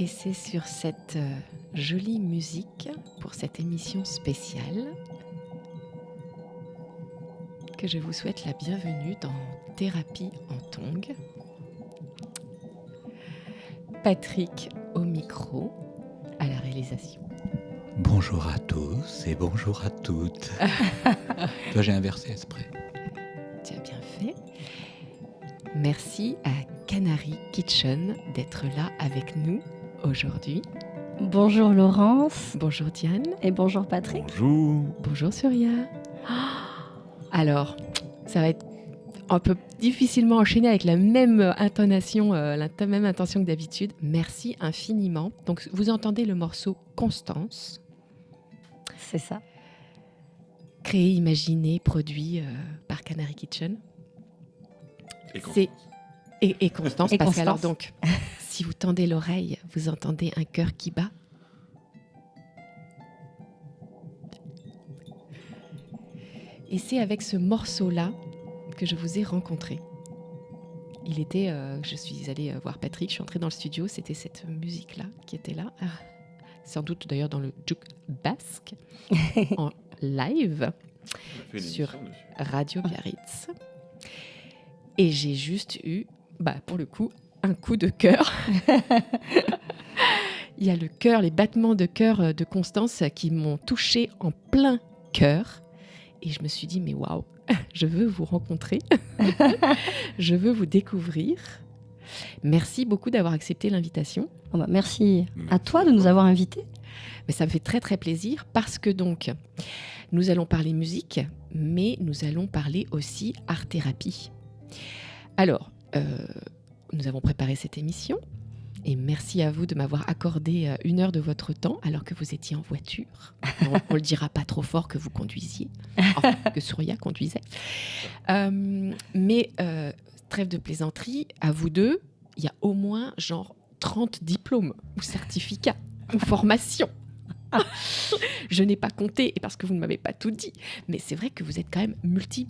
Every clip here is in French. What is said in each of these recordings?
Et c'est sur cette jolie musique, pour cette émission spéciale, que je vous souhaite la bienvenue dans Thérapie en Tongs. Patrick au micro, à la réalisation. Bonjour à tous et bonjour à toutes. Toi, j'ai inversé exprès. Tu as bien fait. Merci à Canary Kitchen d'être là avec nous aujourd'hui. Bonjour Laurence. Bonjour Diane. Et bonjour Patrick. Bonjour. Bonjour Surya. Alors, ça va être un peu difficilement enchaîné avec la même intonation, la même intention que d'habitude. Merci infiniment. Donc, vous entendez le morceau Constance. C'est ça. Créé, imaginé, produit par Canary Kitchen. Et Constance. Parce qu'alors donc, si vous tendez l'oreille, vous entendez un cœur qui bat. Et c'est avec ce morceau-là que je vous ai rencontré. Je suis allée voir Patrick, je suis entrée dans le studio, c'était cette musique-là qui était là. Sans doute d'ailleurs dans le Juk Basque, en live, sur Radio Biarritz. Et j'ai juste eu, pour le coup, un coup de cœur. Il y a le cœur, les battements de cœur de Constance qui m'ont touchée en plein cœur. Et je me suis dit, mais waouh, je veux vous rencontrer. Je veux vous découvrir. Merci beaucoup d'avoir accepté l'invitation. Merci à toi de nous avoir invités. Mais ça me fait très très plaisir parce que donc, nous allons parler musique, mais nous allons parler aussi art-thérapie. Alors, nous avons préparé cette émission et merci à vous de m'avoir accordé 1 heure de votre temps alors que vous étiez en voiture. On ne le dira pas trop fort que vous conduisiez, enfin que Surya conduisait. Mais trêve de plaisanterie, à vous deux, il y a au moins genre 30 diplômes ou certificats ou formations. Je n'ai pas compté et parce que vous ne m'avez pas tout dit, mais c'est vrai que vous êtes quand même multi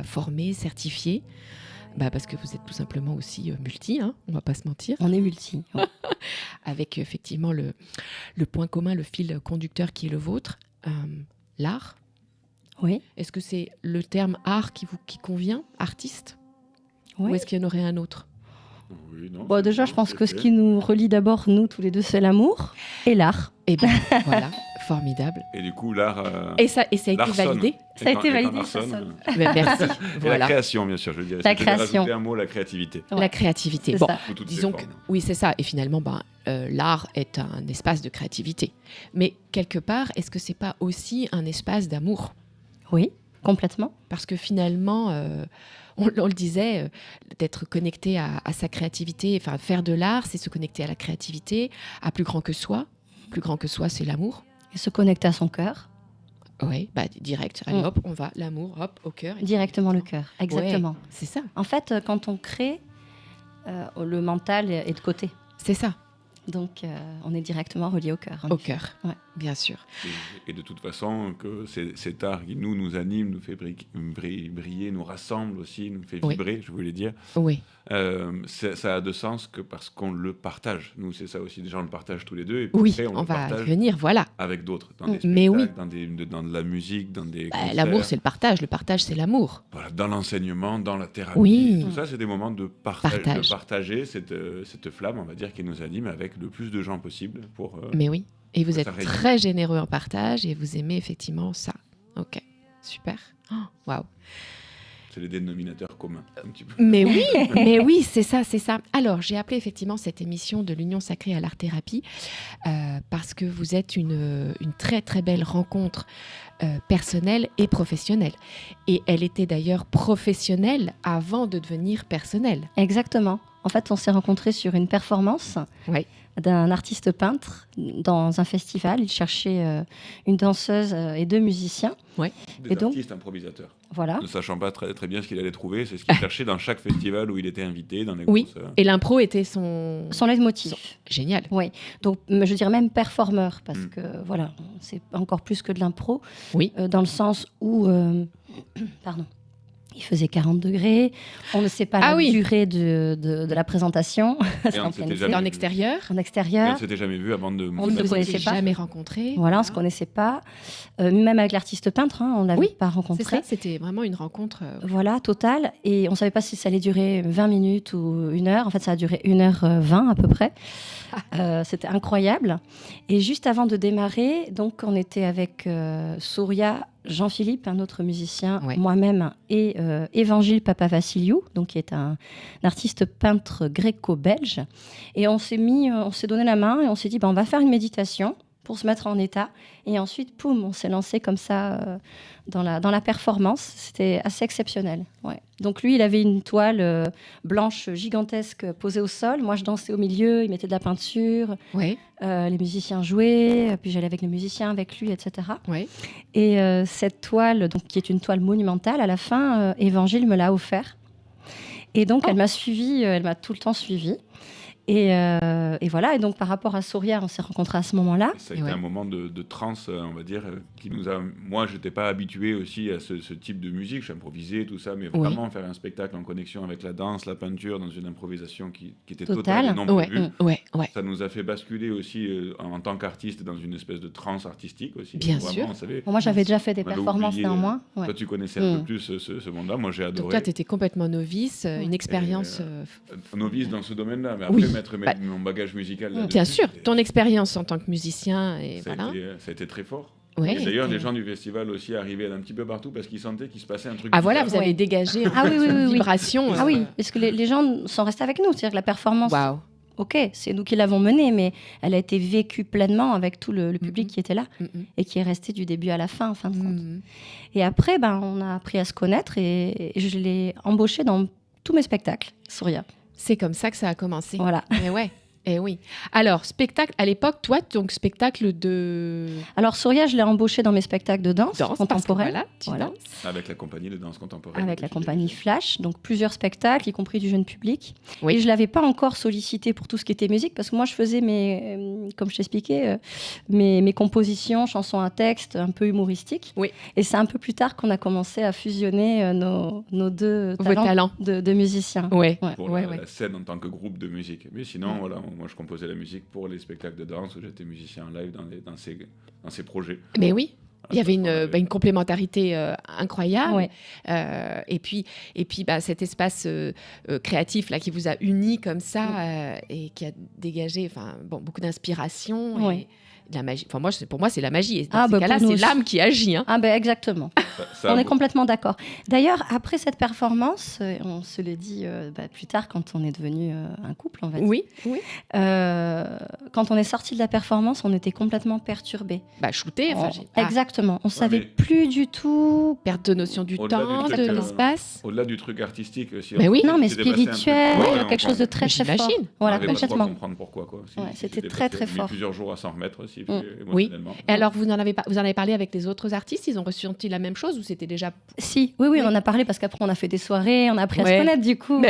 formés, certifiés. Parce que vous êtes tout simplement aussi multi, on ne va pas se mentir. On est multi. Ouais. Avec effectivement le point commun, le fil conducteur qui est le vôtre, l'art. Oui. Est-ce que c'est le terme art qui convient, artiste ? Oui. Ou est-ce qu'il y en aurait un autre ? Oui, non, déjà, je pense que ce qui nous relie d'abord, nous tous les deux, c'est l'amour et l'art. Eh bien, voilà, formidable. Et du coup, l'art... Et ça a été validé ? Ça a été validé, ça sonne. Merci. Voilà. La création, bien sûr, je dirais. La création. Rajouter un mot, la créativité. Ouais. La créativité. C'est bon, ça. disons que oui, c'est ça. Et finalement, l'art est un espace de créativité. Mais quelque part, est-ce que c'est pas aussi un espace d'amour ? Oui, complètement. Parce que finalement, on le disait, d'être connecté à sa créativité, enfin faire de l'art, c'est se connecter à la créativité, à plus grand que soi. Plus grand que soi, c'est l'amour. Et se connecter à son cœur. Oui, direct. Allez, hop, on va, l'amour, hop, au cœur. Directement le cœur, exactement. Ouais, c'est ça. En fait, quand on crée, le mental est de côté. C'est ça. Donc, on est directement relié au cœur. Au cœur, ouais. Bien sûr. Et de toute façon, que cet art qui nous anime, nous fait briller, nous rassemble aussi, nous fait vibrer, je voulais dire. Oui. Ça a de sens que parce qu'on le partage. Nous, c'est ça aussi. Déjà, on le partage tous les deux. Et oui, après, on va venir, voilà. Avec d'autres, dans des mais spectacles, dans de la musique, dans des concerts. L'amour, c'est le partage, c'est l'amour. Voilà, dans l'enseignement, dans la thérapie. Oui. Tout ça, c'est des moments de partager cette flamme, on va dire, qui nous anime avec le plus de gens possible. Mais oui. Et vous êtes très généreux en partage et vous aimez effectivement ça. Ok, super. Waouh. C'est les dénominateurs communs, un petit peu. Mais oui, c'est ça. Alors, j'ai appelé effectivement cette émission de l'Union Sacrée à l'art-thérapie parce que vous êtes une très très belle rencontre personnelle et professionnelle. Et elle était d'ailleurs professionnelle avant de devenir personnelle. Exactement. En fait, on s'est rencontrés sur une performance d'un artiste peintre dans un festival. Il cherchait une danseuse et 2 musiciens. Ouais. Des artistes improvisateurs. Voilà. Ne sachant pas très, très bien ce qu'il allait trouver, c'est ce qu'il cherchait dans chaque festival où il était invité, dans les concerts. Et l'impro était son leitmotiv. Génial. Oui, donc je dirais même performeur, parce que voilà, c'est encore plus que de l'impro, oui. Dans le sens où, Il faisait 40 degrés. On ne sait pas la durée de la présentation. C'était en extérieur. En extérieur. On ne s'était jamais vu avant de... On ne se connaissait pas. Jamais rencontré. Voilà, on ne se connaissait pas. Même avec l'artiste peintre, on ne l'avait pas rencontré. C'est ça, c'était vraiment une rencontre... Voilà, totale. Et on ne savait pas si ça allait durer 20 minutes ou 1 heure. En fait, ça a duré 1h20 à peu près. C'était incroyable. Et juste avant de démarrer, donc, on était avec Souria, Jean-Philippe, un autre musicien, moi-même, et Évangile Papavassiliou, donc qui est un artiste peintre gréco-belge. Et on s'est donné la main et on s'est dit, on va faire une méditation pour se mettre en état. Et ensuite, poum, on s'est lancé comme ça dans la performance. C'était assez exceptionnel. Ouais. Donc lui, il avait une toile blanche gigantesque posée au sol. Moi, je dansais au milieu, il mettait de la peinture. Ouais. Les musiciens jouaient, puis j'allais avec les musiciens, avec lui, etc. Ouais. Et cette toile, donc, qui est une toile monumentale, à la fin, Évangile me l'a offert. Et donc, elle m'a suivie, elle m'a tout le temps suivie. Et voilà, et donc par rapport à Souria, on s'est rencontrés à ce moment-là. Ça a été un moment de transe, on va dire, qui nous a... Moi, je n'étais pas habitué aussi à ce type de musique, j'improvisais, tout ça, mais vraiment faire un spectacle en connexion avec la danse, la peinture, dans une improvisation qui était totale et non prévue. Ça nous a fait basculer aussi, en tant qu'artiste, dans une espèce de transe artistique aussi. Bien sûr. Moi, j'avais déjà fait des performances néanmoins. Toi, tu connaissais un peu plus ce monde-là, moi j'ai adoré. Donc toi, tu étais complètement novice, une expérience... Novice dans ce domaine-là, mais après... mettre mon bagage musical là-dessus. Bien sûr, ton expérience en tant que musicien. Et ça a été très fort. Ouais, et d'ailleurs, les gens du festival aussi arrivaient d'un petit peu partout parce qu'ils sentaient qu'il se passait un truc. Ah voilà, vous avez dégagé une vibration. Ah oui, parce que les gens sont restés avec nous. C'est-à-dire que la performance, ok, c'est nous qui l'avons menée, mais elle a été vécue pleinement avec tout le public qui était là et qui est resté du début à la fin, en fin de compte. Et après, on a appris à se connaître et je l'ai embauché dans tous mes spectacles, Souria. C'est comme ça que ça a commencé. Voilà. Et oui. Alors, spectacle, à l'époque, toi, donc spectacle de... Alors, Souria, je l'ai embauché dans mes spectacles de danse contemporaine. Tu danses. Avec la compagnie de danse contemporaine. Avec la compagnie Flash, donc plusieurs spectacles, y compris du jeune public. Oui. Et je ne l'avais pas encore sollicité pour tout ce qui était musique, parce que moi, je faisais comme je t'expliquais, mes compositions, chansons à texte, un peu humoristiques. Oui. Et c'est un peu plus tard qu'on a commencé à fusionner nos deux talents de musiciens. Oui. Pour la scène en tant que groupe de musique. Mais sinon, voilà, moi, je composais la musique pour les spectacles de danse où j'étais musicien en live dans ces projets. Mais oui, il y avait une complémentarité incroyable. Ouais. Et puis cet espace créatif là, qui vous a unis comme ça et qui a dégagé beaucoup d'inspiration. Ouais. Et de la magie. Enfin, pour moi, c'est la magie. Et dans ces cas-là, c'est l'âme qui agit. Hein. Exactement. On est complètement d'accord. D'ailleurs, après cette performance, on se le dit plus tard quand on est devenu un couple, on va dire. Oui. Quand on est sorti de la performance, on était complètement perturbés. Shooté. Exactement. On ne savait plus du tout. Perte de notion du temps, de l'espace. Au-delà du truc artistique aussi. Non, mais spirituel, quelque chose de très, très fort. Voilà, complètement. On comprendre pourquoi. C'était très, très fort. Plusieurs jours à s'en remettre aussi. Oui. Et alors, vous en avez parlé avec les autres artistes? Ils ont ressenti la même chose ou c'était déjà... Oui, on en a parlé parce qu'après, on a fait des soirées, on a appris à se connaître du coup.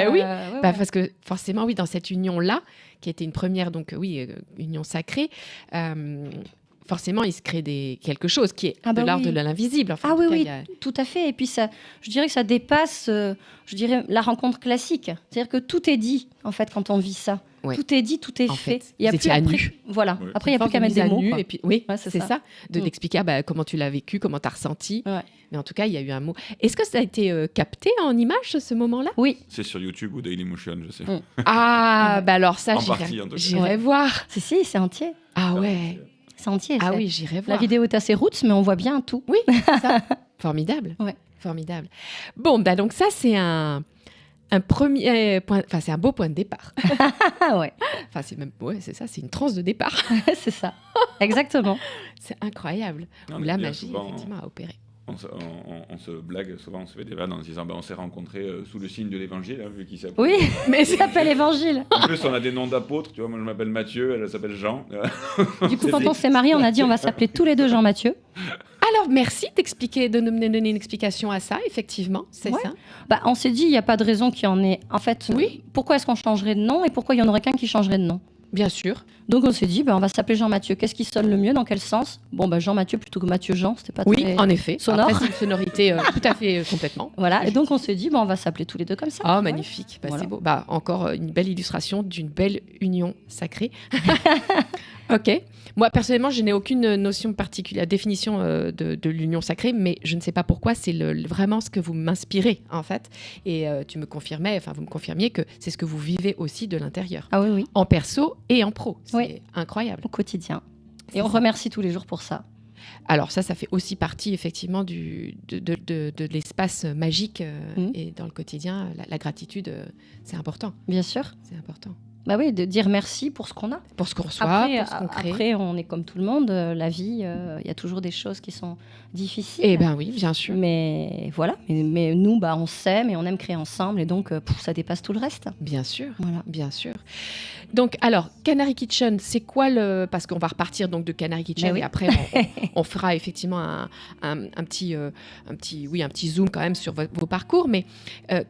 Parce que forcément, dans cette union-là, qui était une première, union sacrée, forcément, il se crée quelque chose qui est de l'art de l'invisible. Enfin, tout à fait. Et puis, je dirais que ça dépasse la rencontre classique. C'est-à-dire que tout est dit, en fait, quand on vit ça. Ouais. Tout est dit, tout est fait. Il y a plus à nu. Voilà. Ouais. Après, il n'y a plus qu'à mettre des mots. Et puis, c'est ça. D'expliquer comment tu l'as vécu, comment tu as ressenti. Ouais. Mais en tout cas, il y a eu un mot. Est-ce que ça a été capté en image, ce moment-là? Oui. C'est sur YouTube ou Dailymotion, je sais. Alors ça, j'irai voir. Si, c'est entier. Ah ouais. C'est entier. Ah oui, j'irai voir. La vidéo est assez roots, mais on voit bien tout. Oui, c'est ça. Formidable. Ouais. Formidable. Bon, donc ça, c'est un premier point, c'est un beau point de départ. Ouais. C'est ça, c'est une transe de départ. C'est ça, exactement. C'est incroyable. Où la magie, effectivement, a opéré. On se blague, souvent on se fait des vannes en se disant on s'est rencontrés sous le signe de l'évangile, vu qu'il s'appelle. Oui, mais il s'appelle Évangile. En plus, on a des noms d'apôtres, tu vois, moi je m'appelle Mathieu, elle s'appelle Jean. Du coup, quand on s'est mariés, on a dit on va s'appeler tous les deux Jean-Mathieu. Alors, merci de nous donner une explication à ça, effectivement, c'est ça. On s'est dit, il n'y a pas de raison qu'il y en ait. En fait, pourquoi est-ce qu'on changerait de nom et pourquoi il n'y en aurait qu'un qui changerait de nom? Bien sûr. Donc on s'est dit, on va s'appeler Jean-Mathieu. Qu'est-ce qui sonne le mieux? Dans quel sens? Bon, Jean-Mathieu plutôt que Mathieu-Jean, c'était pas Oui, très en effet. sonore. Après, c'est une sonorité tout à fait complètement. Voilà, et donc on s'est dit, on va s'appeler tous les deux comme ça. Ah, magnifique. Voilà. C'est beau. Encore une belle illustration d'une belle union sacrée. Ok. Moi, personnellement, je n'ai aucune notion particulière, définition de l'union sacrée, mais je ne sais pas pourquoi. C'est vraiment ce que vous m'inspirez, en fait. Et vous me confirmiez que c'est ce que vous vivez aussi de l'intérieur. Ah oui, oui. En perso et en pro. C'est Oui. incroyable. Au quotidien. C'est Et on ça. remercie tous les jours pour ça. Alors ça fait aussi partie effectivement de l'espace magique et dans le quotidien, la gratitude, c'est important. Bien sûr. C'est important. Bah oui, de dire merci pour ce qu'on a. Pour ce qu'on reçoit, Après, pour ce qu'on crée. après, on est comme tout le monde. La vie, il y a toujours des choses qui sont difficiles. Eh bien oui, bien sûr. Mais voilà. Mais nous, on s'aime et on aime créer ensemble. Et donc, ça dépasse tout le reste. Bien sûr. Voilà. Bien sûr. Donc, alors, Canary Kitchen, c'est quoi le... Parce qu'on va repartir donc de Canary Kitchen oui. et après, on fera effectivement un petit zoom quand même sur vos parcours. Mais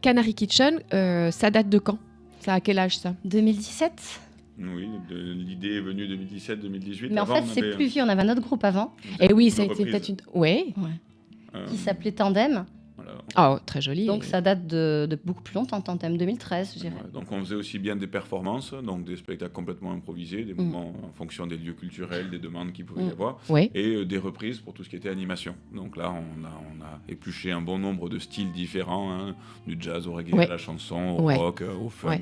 Canary Kitchen, ça date de quand? Ça a quel âge, ça? 2017. Oui, l'idée est venue 2017-2018. Mais en fait, c'est plus vieux. On avait un autre groupe avant Et oui, ça a été peut-être une... Oui. qui s'appelait Tandem. Voilà. Oh, très joli. Donc, ça date de beaucoup plus longtemps. Tandem 2013, je dirais. Ouais, donc on faisait aussi bien des performances, donc des spectacles complètement improvisés, des moments en fonction des lieux culturels, des demandes qu'il pouvait y avoir, Oui. et des reprises pour tout ce qui était animation. Donc là, on a épluché un bon nombre de styles différents, hein, du jazz au reggae, Ouais. à la chanson, au Ouais. rock, au funk,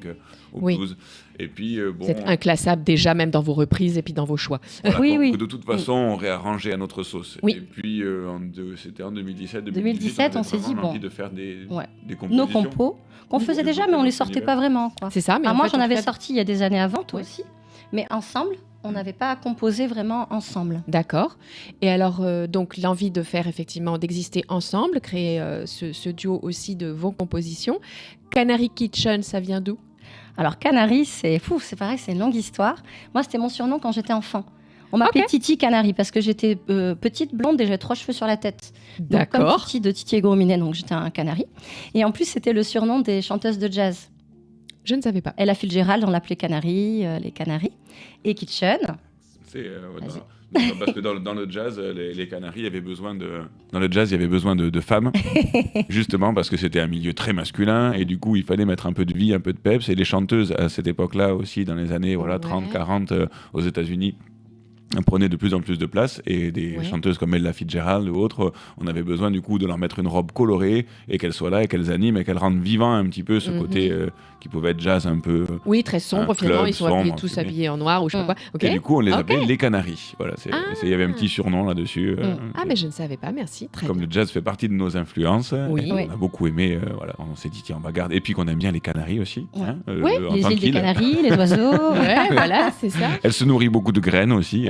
au Oui. blues. Et puis, Vous êtes inclassable déjà, même dans vos reprises et puis dans vos choix. voilà, Oui, donc, oui. que de toute façon, on réarrangeait à notre sauce. Oui. Et puis, c'était en 2017, 2017, on s'est dit, envie de faire des Nos compositions. compos, qu'on faisait déjà, mais on les sortait pas vraiment. Quoi. C'est ça, mais Moi, en fait, j'en on avais fait- sorti il y a des années avant, toi Ouais. aussi. Mais ensemble, on n'avait pas composé vraiment ensemble. D'accord. Et alors, donc, l'envie de faire effectivement, d'exister ensemble, créer ce duo aussi de vos compositions. Canary Kitchen, ça vient d'où? Alors, Canary, c'est pareil, c'est une longue histoire. Moi, c'était mon surnom quand j'étais enfant. On m'appelait Ok. Titi Canary parce que j'étais petite, blonde et j'avais 3 cheveux sur la tête. Donc, comme D'accord. Titi de Titi et Gourminet, donc j'étais un canari. Et en plus, c'était le surnom des chanteuses de jazz. Je ne savais pas. Ella Fitzgerald, on l'appelait Canary, les Canaries. Et Kitchen, C'est, Vas-y. parce que dans le jazz, les Canaries avaient besoin de... Dans le jazz, il y avait besoin de femmes, justement parce que c'était un milieu très masculin, et du coup, il fallait mettre un peu de vie, un peu de peps. Et les chanteuses, à cette époque-là aussi, dans les années Ouais. 30, 40, aux États-Unis, prenaient de plus en plus de place, et des Ouais. chanteuses comme Ella Fitzgerald ou autres, on avait besoin du coup de leur mettre une robe colorée, et qu'elles soient là, et qu'elles animent, et qu'elles rendent vivant un petit peu ce côté qui pouvait être jazz un peu... Oui, très sombre, Un finalement. club ils sont habillés, sombre, tous entre guillemets. habillés en noir ou je sais pas quoi. Ok. Et du coup, on les Ok. appelait les Canaries. Voilà, il y avait un petit surnom là-dessus. Ah, mais je ne savais pas, merci. Très Comme bien. le jazz fait partie de nos influences, Oui. et Oui. on a beaucoup aimé, voilà, on s'est dit tiens, on va garder. Et puis qu'on aime bien les Canaries aussi. Ouais. Hein, Oui, en les tant îles des qu'île. Canaries, les oiseaux. Ouais, voilà, c'est ça. Elle se nourrit beaucoup de graines aussi.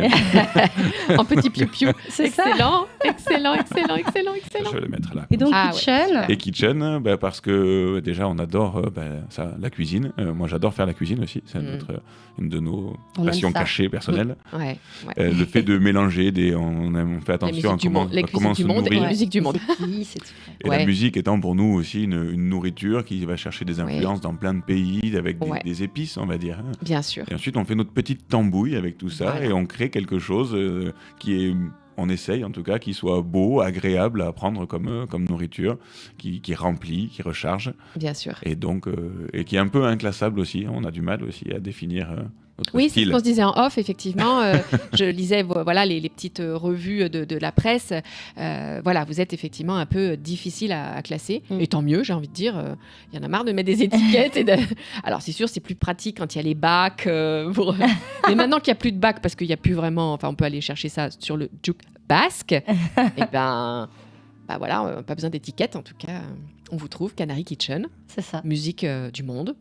En petit piou-piou. C'est ça. Excellent, excellent, excellent, excellent, excellent. Je vais le mettre là. Et donc, Ah, ouais. Kitchen, Et Kitchen, parce que déjà on adore la cuisine. Moi j'adore faire la cuisine aussi. C'est une de nos On aime passions ça. cachées personnelles. Ouais, ouais. Le fait de mélanger on fait Les attention à musiques du comment, monde, les à comment cuisines se du monde et nourrir. les musiques du monde. c'est qui, c'est tout. Et Ouais. la musique étant pour nous aussi une nourriture qui va chercher des influences dans plein de pays, avec Ouais. des épices, on va dire. Hein. Bien sûr. Et ensuite, on fait notre petite tambouille avec tout ça, Voilà. et on crée quelque chose qui est, on essaye en tout cas, qui soit beau, agréable à prendre comme nourriture, qui remplit, qui recharge, Bien sûr. et donc et qui est un peu inclassable aussi. On a du mal aussi à définir notre Oui, c'est style. ce qu'on se disait en off, effectivement. Je lisais voilà, les petites revues de la presse. Voilà, vous êtes effectivement un peu difficile à classer. Et tant mieux, j'ai envie de dire. Il y en a marre de mettre des étiquettes. Alors, c'est sûr, c'est plus pratique quand il y a les bacs. Mais maintenant qu'il n'y a plus de bacs, parce qu'il n'y a plus vraiment... Enfin, on peut aller chercher ça sur le Juke Basque. Et ben voilà, pas besoin d'étiquette. En tout cas, on vous trouve Canary Kitchen, C'est ça. musique du monde.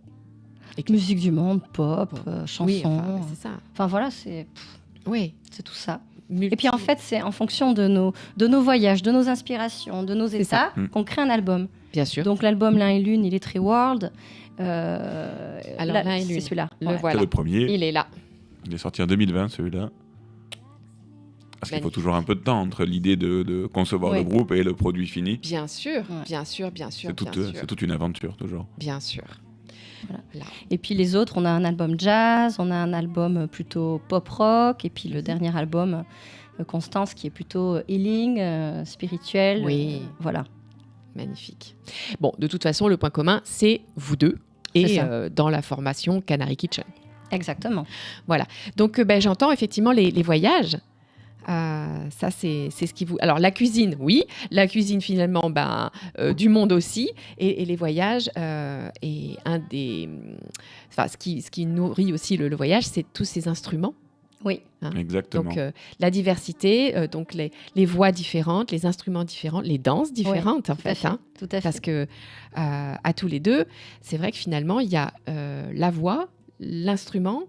Musique du monde, pop, chanson. Oui, enfin, c'est ça. Enfin voilà, c'est Oui. tout ça. Multi- Et puis en fait, c'est en fonction de nos voyages, de nos inspirations, de nos états, Mm. qu'on crée un album. Bien sûr. Donc l'album L'un et l'une, il est très world. Alors, L'un et c'est l'une. celui-là. Le Ouais. voilà. C'est le premier. Il est là. Il est sorti en 2020, celui-là. Parce qu'il faut Magnifique. toujours un peu de temps entre l'idée de concevoir Ouais. le groupe et le produit fini. Bien sûr, Ouais. bien sûr, bien sûr, C'est bien sûr. toute une aventure, toujours. Bien sûr. Voilà. Et puis les autres, on a un album jazz, on a un album plutôt pop-rock, et puis le dernier album, Constance, qui est plutôt healing, spirituel. Oui. Voilà. Magnifique. Bon, de toute façon, le point commun, c'est vous deux et dans la formation Canary Kitchen. Exactement. Voilà. Donc, j'entends effectivement les voyages. Ça, c'est ce qui vous... Alors, la cuisine, oui. La cuisine, finalement, du monde aussi. Et les voyages, et un des... Enfin, ce qui nourrit aussi le voyage, c'est tous ces instruments. Oui. Exactement. Donc, la diversité, donc les voix différentes, les instruments différents, les danses différentes, en fait. Tout à fait. Parce que, à tous les deux, c'est vrai que finalement, il y a la voix, l'instrument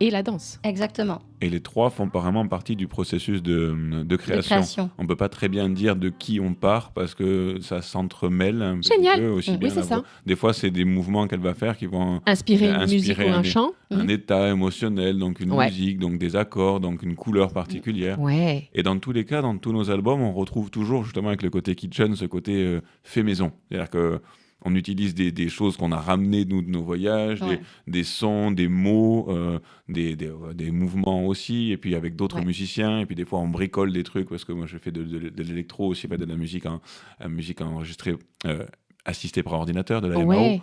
et la danse. Exactement. Et les trois font vraiment partie du processus de création. On ne peut pas très bien dire de qui on part parce que ça s'entremêle un petit peu aussi bien. C'est ça. Des fois, c'est des mouvements qu'elle va faire qui vont inspirer une musique ou un chant. Un état émotionnel, donc une musique, donc des accords, donc une couleur particulière. Ouais. Et dans tous les cas, dans tous nos albums, on retrouve toujours justement avec le côté kitchen, ce côté fait maison. C'est-à-dire que on utilise des choses qu'on a ramenées de nos voyages, des sons, des mots, des mouvements aussi, et puis avec d'autres musiciens, et puis des fois on bricole des trucs, parce que moi je fais de l'électro aussi, de la musique, musique enregistrée, assistée par ordinateur, de la MAO.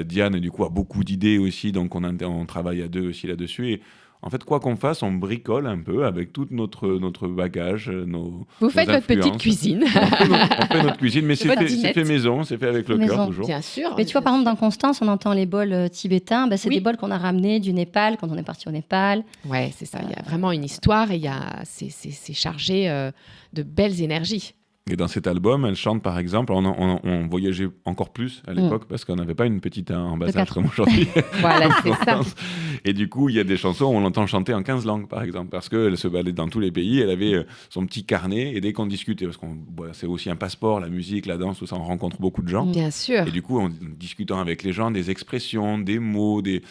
Diane, du coup, a beaucoup d'idées aussi, donc on travaille à deux aussi là-dessus, et en fait, quoi qu'on fasse, on bricole un peu avec tout notre bagage, Vous faites votre petite cuisine. On fait notre cuisine, mais c'est fait maison, c'est fait avec le cœur toujours. Bien sûr. Mais tu vois, par exemple, dans Constance, on entend les bols tibétains. C'est des bols qu'on a ramenés du Népal quand on est parti au Népal. Ouais, c'est ça. Il y a vraiment une histoire et c'est chargé de belles énergies. Et dans cet album, elle chante par exemple, on voyageait encore plus à l'époque parce qu'on n'avait pas une petite ambassade comme aujourd'hui. Voilà, c'est ça. Et du coup, il y a des chansons où on l'entend chanter en 15 langues par exemple, parce qu'elle se baladait dans tous les pays, elle avait son petit carnet, et dès qu'on discutait, parce que c'est aussi un passeport, la musique, la danse, tout ça, on rencontre beaucoup de gens. Bien sûr. Et du coup, en discutant avec les gens, des expressions, des mots, des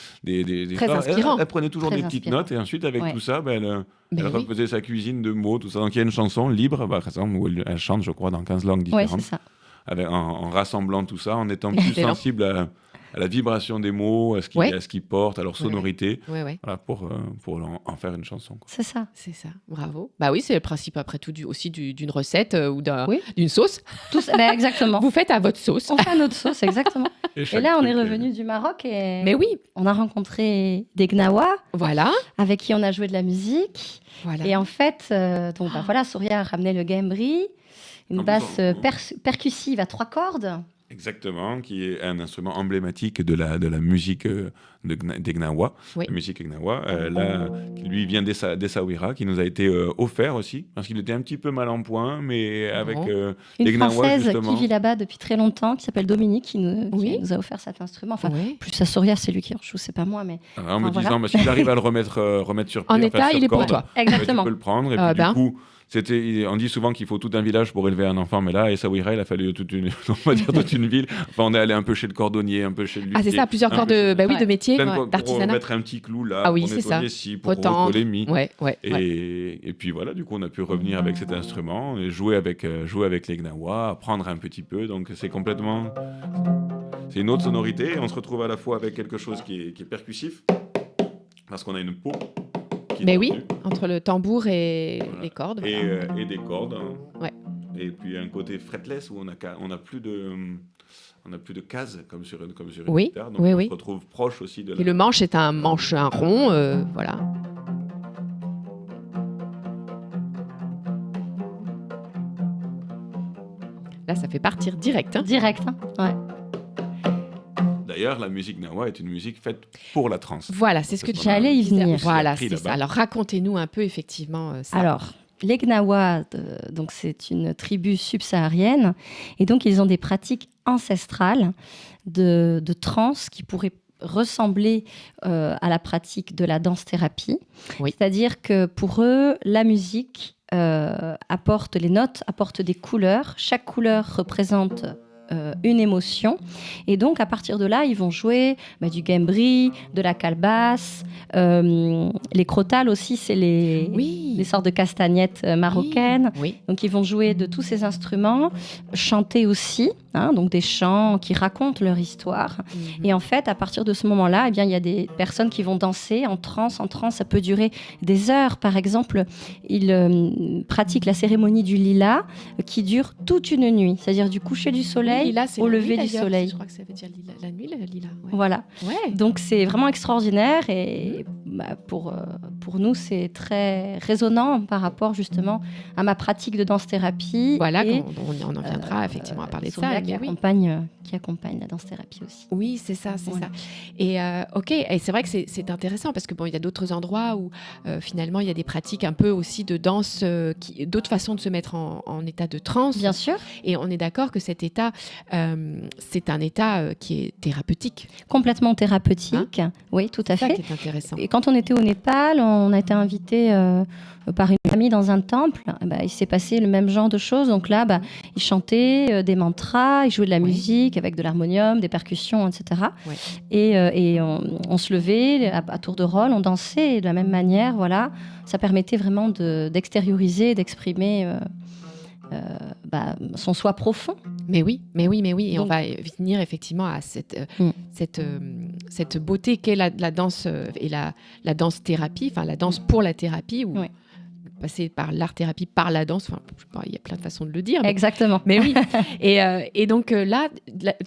très inspirant. Elle prenait toujours des petites notes, et ensuite avec tout ça, elle refaisait sa cuisine de mots, tout ça. Donc il y a une chanson libre, par exemple, où elle chante, je crois, dans 15 langues différentes. Oui, c'est ça. En rassemblant tout ça, en étant plus sensible à la vibration des mots, à ce qu'ils portent, à leur sonorité, voilà, pour en faire une chanson. Quoi. C'est ça. C'est ça, bravo. Bah oui, c'est le principe après tout aussi d'une recette ou d'une sauce. Exactement. Vous faites à votre sauce. On fait à notre sauce, exactement. Et là, on est revenu du Maroc et on a rencontré des Gnawa, avec qui on a joué de la musique. Voilà. Et en fait, Souria a ramené le gambri, une basse percussive à 3 cordes. Exactement, qui est un instrument emblématique de la musique des Gnawa, la musique Gnawa. Qui lui vient d'Essaouira, qui nous a été offert aussi, parce qu'il était un petit peu mal en point, mais avec les Gnawa, Française justement. qui vit là-bas depuis très longtemps, qui s'appelle Dominique, qui nous a offert cet instrument. Enfin, plus à Souria, c'est lui qui en joue, c'est pas moi, mais... En me disant, s'il arrive à le remettre sur pied, en état, il est pour toi. Exactement. Tu peux le prendre, et puis du coup... On dit souvent qu'il faut tout un village pour élever un enfant, mais là, à Essaouira, il a fallu toute une ville. Enfin, on est allé un peu chez le cordonnier, un peu chez le luthier. Ah, c'est ça, plusieurs corps de métiers, d'artisanat. Pour mettre un petit clou là, pour nettoyer ici, pour recoller mi. Et puis voilà, du coup, on a pu revenir avec cet instrument et jouer avec les Gnawa, apprendre un petit peu. Donc, c'est une autre sonorité. Et on se retrouve à la fois avec quelque chose qui est percussif, parce qu'on a une peau. Mais entre le tambour et les cordes. Et des cordes. Et puis un côté fretless où on n'a plus de cases comme sur une guitare. Donc on se retrouve proche aussi de la... Et le manche est un rond, voilà. Là, ça fait partir direct. Direct, ouais. D'ailleurs, la musique Gnawa est une musique faite pour la trance. Voilà, c'est ce que j'allais y venir. Voilà, c'est ça. Alors, racontez-nous un peu, effectivement, ça. Alors, les Gnawa, donc c'est une tribu subsaharienne, et donc ils ont des pratiques ancestrales de trance qui pourraient ressembler à la pratique de la danse-thérapie. C'est-à-dire que pour eux, la musique apporte les notes, apporte des couleurs. Chaque couleur représente une émotion. Et donc, à partir de là, ils vont jouer du gambri, de la calebasse, les crotales aussi, c'est les sortes de castagnettes marocaines. Oui. Donc, ils vont jouer de tous ces instruments, chanter aussi, donc des chants qui racontent leur histoire. Et en fait, à partir de ce moment-là, eh bien, il y a des personnes qui vont danser en transe. En transe, ça peut durer des heures. Par exemple, ils pratiquent la cérémonie du lilas qui dure toute une nuit, c'est-à-dire du coucher du soleil au lever du soleil. Je crois que ça veut dire la nuit, le lilas. Ouais. Voilà. Ouais. Donc, c'est vraiment extraordinaire et pour nous, c'est très résonnant par rapport justement à ma pratique de danse-thérapie. Voilà, on en viendra effectivement à parler de ça. Qui accompagne la danse-thérapie aussi. Oui, c'est ça, c'est ça. Et ok, et c'est vrai que c'est intéressant parce que il y a d'autres endroits où finalement il y a des pratiques un peu aussi de danse, d'autres façons de se mettre en état de transe. Bien sûr. Et on est d'accord que cet état, c'est un état qui est thérapeutique. Complètement thérapeutique. Oui, tout à fait. C'est ça qui est intéressant. Et quand on était au Népal, on a été invité par une famille dans un temple. Il s'est passé le même genre de choses. Donc là, ils chantaient des mantras, ils jouaient de la musique avec de l'harmonium, des percussions, etc. Ouais. Et on se levait à tour de rôle, on dansait. Et de la même manière, voilà, ça permettait vraiment d'extérioriser, d'exprimer son soi profond. Mais oui. Et donc, on va venir effectivement à cette beauté qu'est la danse et la danse-thérapie, enfin la danse pour la thérapie, ou passer par l'art-thérapie, par la danse. Enfin, il y a plein de façons de le dire. Exactement. Mais oui. Et donc là,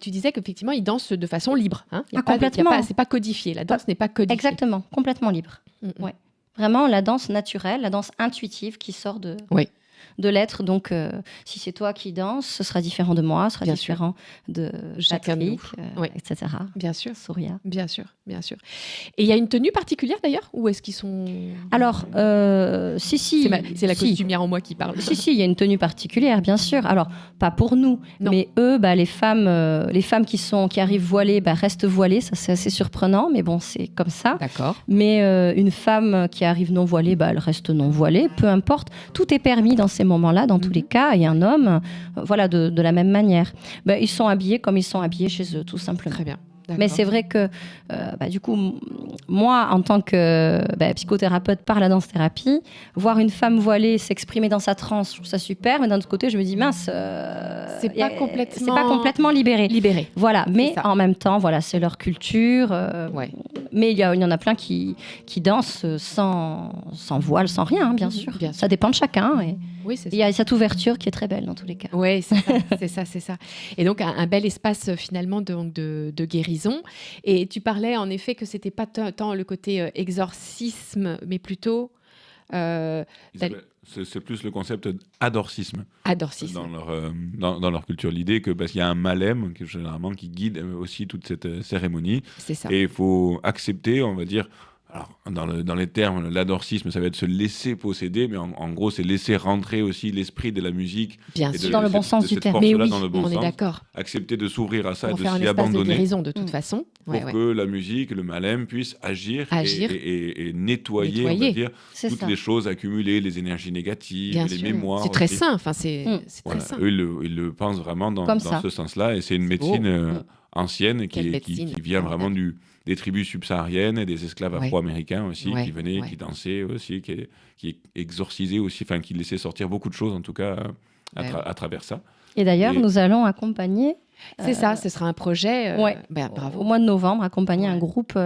tu disais qu'effectivement, ils dansent de façon libre. Hein. Complètement. C'est pas codifié. La danse n'est pas codifiée. Exactement. Complètement libre. Ouais. Vraiment, la danse naturelle, la danse intuitive qui sort de l'être. Donc, si c'est toi qui danses, ce sera différent de moi, ce sera différent de Patrick, etc. Bien sûr. Souria. Bien sûr. Et il y a une tenue particulière d'ailleurs, ou est-ce qu'ils sont... Alors, si. C'est la costumière en moi qui parle. Si, il y a une tenue particulière, bien sûr. Alors, pas pour nous, mais eux, les femmes qui arrivent voilées, restent voilées. Ça, c'est assez surprenant, mais bon, c'est comme ça. D'accord. Mais une femme qui arrive non voilée, elle reste non voilée, peu importe. Tout est permis dans ces moments-là, dans tous les cas. Et un homme, de la même manière. Ils sont habillés comme ils sont habillés chez eux, tout simplement. Très bien. D'accord. Mais c'est vrai que, du coup, moi, en tant que psychothérapeute par la danse-thérapie, voir une femme voilée s'exprimer dans sa transe, je trouve ça super. Mais d'un autre côté, je me dis, mince, c'est pas complètement libéré. Voilà, mais en même temps, c'est leur culture. Mais il y en a plein qui dansent sans voile, sans rien, bien sûr. Ça dépend de chacun. Et il y a cette ouverture qui est très belle dans tous les cas. Oui, c'est ça. Et donc, un bel espace finalement de guérison. Et tu parlais en effet que c'était pas tant le côté exorcisme, mais plutôt... c'est plus le concept d'adorcisme. Adorcisme. Dans leur culture. L'idée qu'il y a un malem généralement qui guide aussi toute cette cérémonie. C'est ça. Et il faut accepter, on va dire... Alors, dans les termes, l'adorcisme, ça va être se laisser posséder, mais en gros, c'est laisser rentrer aussi l'esprit de la musique. Bien sûr, dans le bon sens du terme. Mais oui, dans le bon on sens. Est d'accord. Accepter de s'ouvrir à ça et de s'y abandonner. Pour faire un espace de guérison, de toute façon. Pour que la musique, le malem, puisse agir. Et nettoyer, on va dire, toutes les choses accumulées, les énergies négatives, les mémoires. C'est très sain. Enfin, c'est très sain. Eux, ils le pensent vraiment dans ce sens-là. Et c'est une médecine ancienne qui vient vraiment des tribus subsahariennes et des esclaves afro-américains aussi qui venaient, qui dansaient aussi, qui exorcisaient aussi, enfin qui laissaient sortir beaucoup de choses en tout cas à travers ça. Et d'ailleurs, nous allons accompagner... C'est ça, ce sera un projet bravo. Au mois de novembre, accompagner un groupe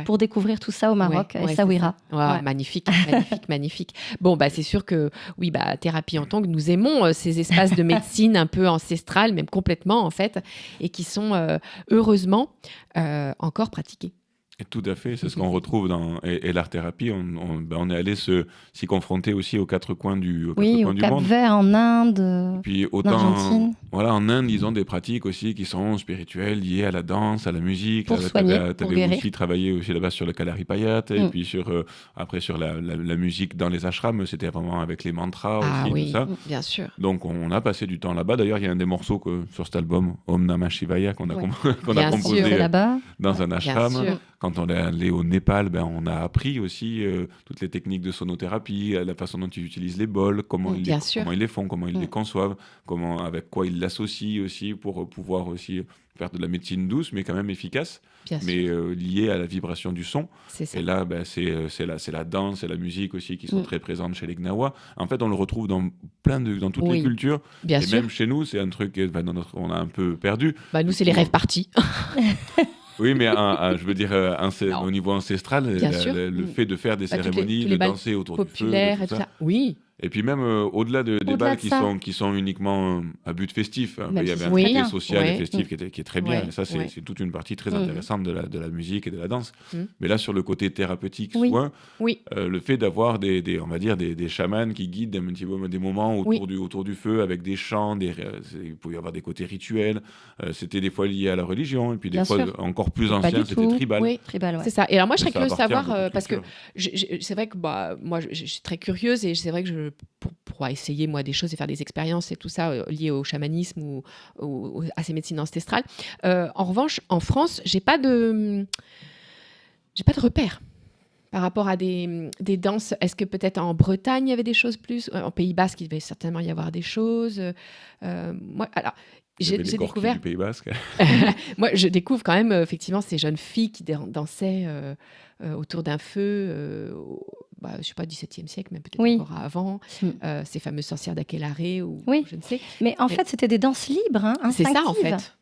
pour découvrir tout ça au Maroc, Essaouira. Magnifique. Bon, c'est sûr que Thérapie en Tongue, nous aimons ces espaces de médecine un peu ancestrales, même complètement en fait, et qui sont heureusement encore pratiqués. Et tout à fait, c'est ce qu'on retrouve dans l'art-thérapie. On est allé s'y confronter aussi aux quatre coins du monde. Au Cap-Vert, en Inde, puis en Argentine. Voilà, en Inde, ils ont des pratiques aussi qui sont spirituelles, liées à la danse, à la musique. Pour soigner, pour guérir. Aussi travaillé aussi là-bas sur le Kalaripayat, et puis après sur la musique dans les ashrams, c'était vraiment avec les mantras aussi, tout ça. Bien sûr. Donc on a passé du temps là-bas. D'ailleurs, il y a un des morceaux sur cet album, Om Namah Shivaya, qu'on a composé là-bas. dans un ashram. quand on est allé au Népal, on a appris aussi toutes les techniques de sonothérapie, la façon dont ils utilisent les bols, comment ils les font, comment ils les conçoivent, avec quoi ils l'associent aussi pour pouvoir aussi faire de la médecine douce, mais quand même efficace, liée à la vibration du son. Et là, c'est la danse et la musique aussi qui sont très présentes chez les Gnawa. En fait, on le retrouve dans toutes les cultures. Bien sûr. Même chez nous, c'est un truc on a un peu perdu. Nous, c'est les rêves partis. Oui, mais je veux dire, au niveau ancestral, le fait de faire des cérémonies, de danser autour du feu, et tout ça. Oui. Et puis même au-delà des balles qui sont uniquement à but festif, il y avait un côté social et festif qui est très bien. Et ça, c'est toute une partie très intéressante de la musique et de la danse. Mais là, sur le côté thérapeutique, soin, le fait d'avoir on va dire des chamans qui guident un petit peu des moments autour du feu avec des chants, il pouvait y avoir des côtés rituels. C'était des fois lié à la religion, et puis des fois encore plus ancien, c'était tribal. Oui, tribal, c'est ça. Et alors moi, je serais curieuse de savoir, parce que c'est vrai que moi, je suis très curieuse, et c'est vrai que pour essayer moi des choses et faire des expériences et tout ça liées au chamanisme ou à ces médecines ancestrales. En revanche, en France, j'ai pas de repères par rapport à des danses. Est-ce que peut-être en Bretagne il y avait des choses plus, en Pays Basque il devait certainement y avoir des choses. Moi, alors j'ai découvert du Pays Basque. Moi, je découvre quand même effectivement ces jeunes filles qui dansaient autour d'un feu. Je ne sais pas, 17e siècle, mais peut-être encore avant, ces fameuses sorcières d'Aquelarre ou je ne sais. Mais en fait, c'était des danses libres, instinctives. C'est ça, en fait.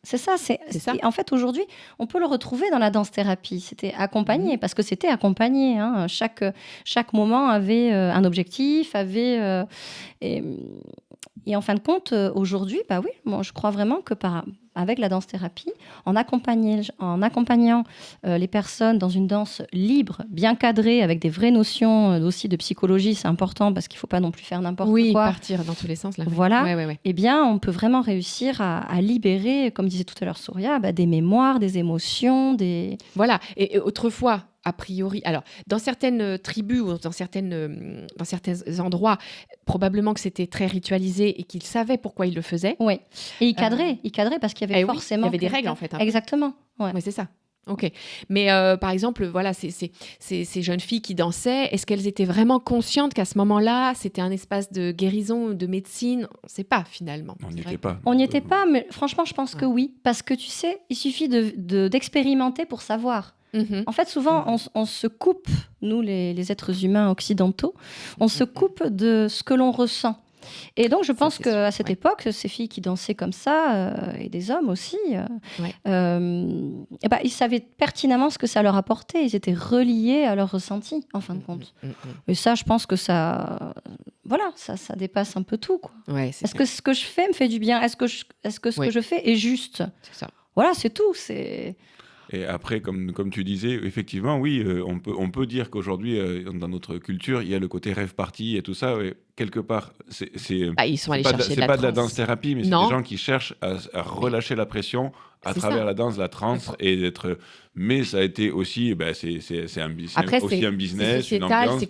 C'est ça. En fait, aujourd'hui, on peut le retrouver dans la danse-thérapie. C'était accompagné, parce que c'était accompagné. Chaque moment avait un objectif, et en fin de compte, aujourd'hui, je crois vraiment que avec la danse-thérapie, en accompagnant les personnes dans une danse libre, bien cadrée, avec des vraies notions aussi de psychologie, c'est important parce qu'il ne faut pas non plus faire n'importe quoi. Oui, partir dans tous les sens. Là. Voilà. Eh bien, on peut vraiment réussir à libérer, comme disait tout à l'heure Souria, des mémoires, des émotions, Voilà. Et autrefois, a priori, alors dans certaines tribus ou dans certains endroits, probablement que c'était très ritualisé et qu'ils savaient pourquoi ils le faisaient. Oui. Et ils cadraient parce qu'il y avait forcément... il y avait des règles en fait. Exactement. Oui, c'est ça. Ok. Mais par exemple, voilà, ces jeunes filles qui dansaient, est-ce qu'elles étaient vraiment conscientes qu'à ce moment-là, c'était un espace de guérison, de médecine ? On ne sait pas finalement. On n'y était pas. On n'y était pas, mais franchement, je pense que oui. Parce que tu sais, il suffit d'expérimenter pour savoir. En fait, souvent, on se coupe, nous, les êtres humains occidentaux, on se coupe de ce que l'on ressent. Et donc, je pense qu'à cette époque, ces filles qui dansaient comme ça, et des hommes aussi, ils savaient pertinemment ce que ça leur apportait. Ils étaient reliés à leur ressenti, en fin de compte. Et ça, je pense que ça dépasse un peu tout, quoi. Est-ce que ce que je fais me fait du bien ? Est-ce que ce que je fais est juste ? C'est ça. Voilà, c'est tout. Et après, comme tu disais, effectivement, oui, on peut dire qu'aujourd'hui, dans notre culture, il y a le côté rêve party et tout ça. Et quelque part, ils sont allés chercher c'est pas de la danse-thérapie, mais c'est des gens qui cherchent à relâcher la pression à travers la danse, la trance, et d'être... Mais ça a été aussi, c'est un business, une ambiance.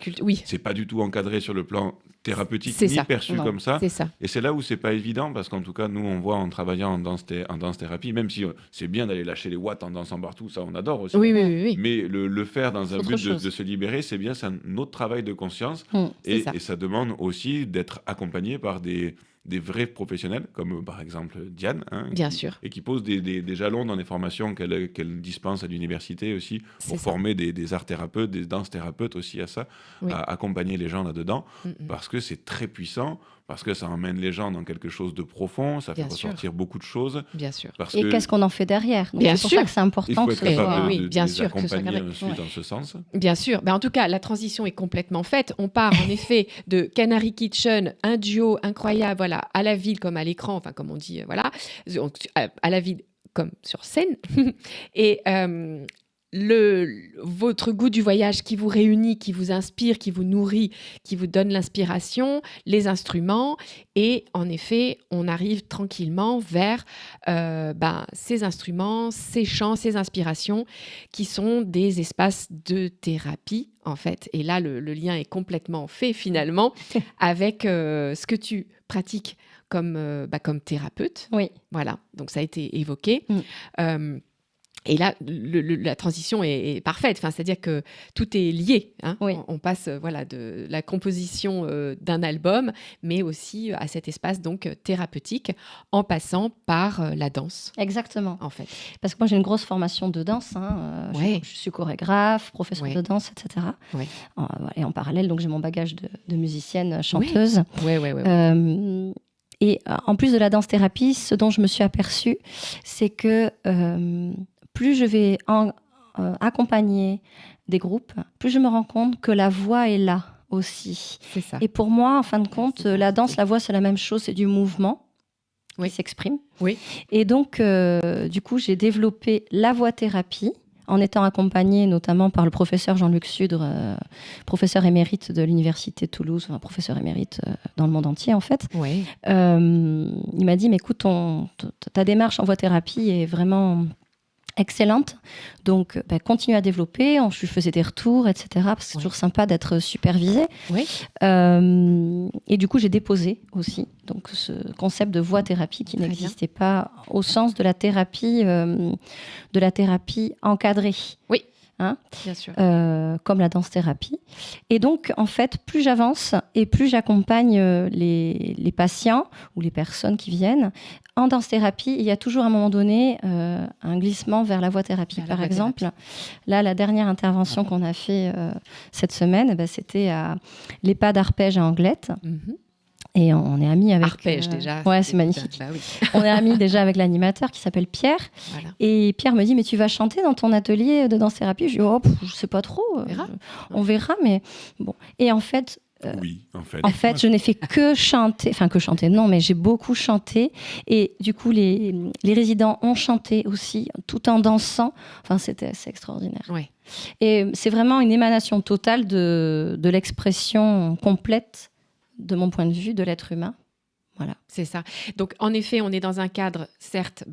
C'est pas du tout encadré sur le plan thérapeutique, ni perçu comme ça. Et c'est là où c'est pas évident, parce qu'en tout cas, nous, on voit en travaillant en danse-thérapie, même si c'est bien d'aller lâcher les watts en dansant partout, ça, on adore aussi. Oui. Mais le faire dans un but de se libérer, c'est bien, c'est un autre travail de conscience. Et ça demande aussi d'être accompagné par des vrais professionnels, comme par exemple Diane, bien sûr, et qui pose des jalons dans les formations qu'elle dispense à l'université aussi, pour former des art thérapeutes, des danse thérapeutes aussi à ça, à accompagner les gens là-dedans, parce que c'est très puissant, parce que ça emmène les gens dans quelque chose de profond, ça fait ressortir beaucoup de choses. Bien sûr. Et qu'est-ce qu'on en fait derrière ? Donc bien c'est pour sûr ça que c'est important que ce soit... bien sûr, que ce soit ensuite dans ce sens. Bien sûr. En tout cas, la transition est complètement faite. On part en effet de Canary Kitchen, un duo incroyable, voilà, à la ville comme à l'écran, enfin comme on dit, voilà, à la ville comme sur scène. Et votre goût du voyage qui vous réunit, qui vous inspire, qui vous nourrit, qui vous donne l'inspiration, les instruments. Et en effet, on arrive tranquillement vers ces instruments, ces chants, ces inspirations qui sont des espaces de thérapie, en fait. Et là, le lien est complètement fait, finalement, avec ce que tu pratiques comme thérapeute. Oui. Voilà, donc ça a été évoqué. Et là, la transition est parfaite. Enfin, c'est-à-dire que tout est lié. Hein. Oui. On passe de la composition d'un album, mais aussi à cet espace donc thérapeutique, en passant par la danse. Exactement. En fait. Parce que moi, j'ai une grosse formation de danse. Hein. Ouais. Je suis chorégraphe, professeur Ouais. de danse, etc. Ouais. Et en parallèle, donc, j'ai mon bagage de musicienne, chanteuse. Ouais. Et en plus de la danse-thérapie, ce dont je me suis aperçue, c'est que plus je vais accompagner des groupes, plus je me rends compte que la voix est là aussi. C'est ça. Et pour moi, en fin de compte, la danse, la voix, c'est la même chose, c'est du mouvement qui s'exprime. Oui. Et donc, du coup, j'ai développé la voix-thérapie en étant accompagnée notamment par le professeur Jean-Luc Sudre, professeur émérite de l'Université de Toulouse, enfin, professeur émérite dans le monde entier en fait. Ouais. Il m'a dit, mais écoute, ta démarche en voix-thérapie est vraiment excellente, donc continue à développer. Je lui faisais des retours, etc. Parce que c'est toujours sympa d'être supervisé. Oui. Et du coup, j'ai déposé aussi donc ce concept de voix-thérapie qui Très n'existait pas au sens de la thérapie encadrée. Oui. Hein, bien sûr. comme la danse-thérapie. Et donc, en fait, plus j'avance et plus j'accompagne les patients ou les personnes qui viennent en danse-thérapie, il y a toujours à un moment donné un glissement vers la voix-thérapie. Par exemple, là, la dernière intervention qu'on a fait cette semaine, c'était à l'EHPAD Arpège à Anglette. Mm-hmm. Et on est amis avec... Arpège, déjà. Ouais, c'est magnifique. Bah, oui. On est amis déjà avec l'animateur qui s'appelle Pierre. Voilà. Et Pierre me dit, mais tu vas chanter dans ton atelier de danse-thérapie? Je dis, je sais pas trop. On verra, mais bon. Et en fait... oui, en fait. En fait, je n'ai fait que chanter. Enfin, que chanter, non, mais j'ai beaucoup chanté. Et du coup, les résidents ont chanté aussi, tout en dansant. Enfin, c'était assez extraordinaire. Ouais. Et c'est vraiment une émanation totale de l'expression complète, de mon point de vue, de l'être humain. Voilà. C'est ça. Donc, en effet, on est dans un cadre, certes,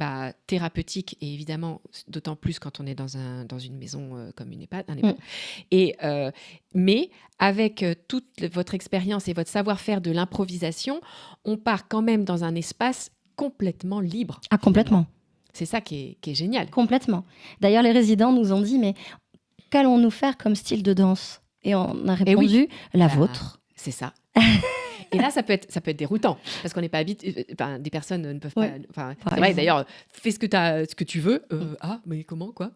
thérapeutique, et évidemment, d'autant plus quand on est dans une maison comme une EHPAD, un EHPAD. Et, mais avec toute votre expérience et votre savoir-faire de l'improvisation, on part quand même dans un espace complètement libre. Ah, complètement. C'est ça qui est génial. Complètement. D'ailleurs, les résidents nous ont dit, mais qu'allons-nous faire comme style de danse? Et on a répondu, la vôtre. C'est ça. Et là, ça peut être déroutant parce qu'on n'est pas habitué. Des personnes ne peuvent pas. C'est vrai. D'ailleurs, fais ce que tu veux. Mais comment, quoi?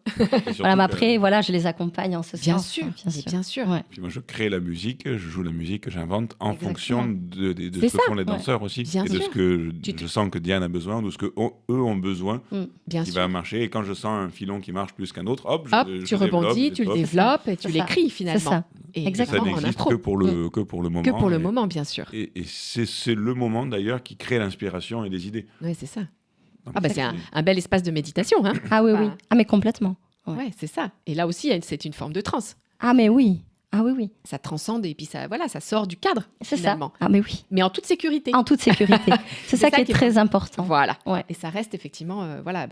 Voilà, mais après, voilà, je les accompagne en ce bien sens. Sûr, bien sûr. Ouais. Puis moi, je crée la musique, je joue la musique que j'invente en fonction de ce que font les danseurs aussi, bien et de ce que je sens que Diane a besoin, de ce que eux ont besoin, bien qui sûr. va marcher. Et quand je sens un filon qui marche plus qu'un autre, tu rebondis, tu le développes et tu l'écris finalement. C'est ça. Et exactement. Ça n'existe que pour le moment. Que pour le moment, bien sûr. Et c'est le moment d'ailleurs qui crée l'inspiration et les idées. Oui, c'est ça. C'est un bel espace de méditation. Hein. Ah oui. Ah, mais complètement. Ouais, c'est ça. Et là aussi, c'est une forme de transe. Ah, mais oui. Ah oui. Ça transcende et puis ça sort du cadre. C'est finalement. ça. Ah, mais oui. Mais en toute sécurité. En toute sécurité. c'est ça qui est très important. Voilà. Ouais. Et ça reste effectivement,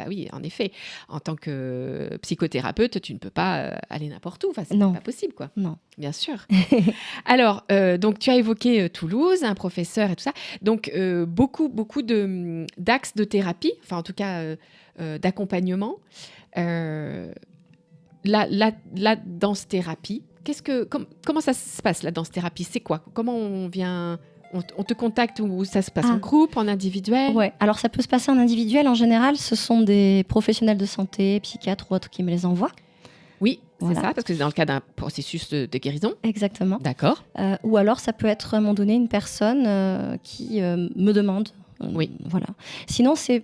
oui, en effet, en tant que psychothérapeute, tu ne peux pas aller n'importe où. Enfin, c'est pas possible, quoi. Non. Bien sûr. Alors, donc tu as évoqué Toulouse, un professeur et tout ça. Donc, beaucoup d'axes de thérapie, enfin en tout cas d'accompagnement. La danse-thérapie, comment ça se passe, la danse-thérapie? C'est quoi? Comment on vient... On te contacte ou ça se passe en groupe, en individuel? Ouais, alors ça peut se passer en individuel. En général, ce sont des professionnels de santé, psychiatres ou autres qui me les envoient. Oui, c'est ça, parce que c'est dans le cadre d'un processus de guérison. Exactement. D'accord. Ou alors, ça peut être à un moment donné une personne qui me demande. Oui. Voilà. Sinon, c'est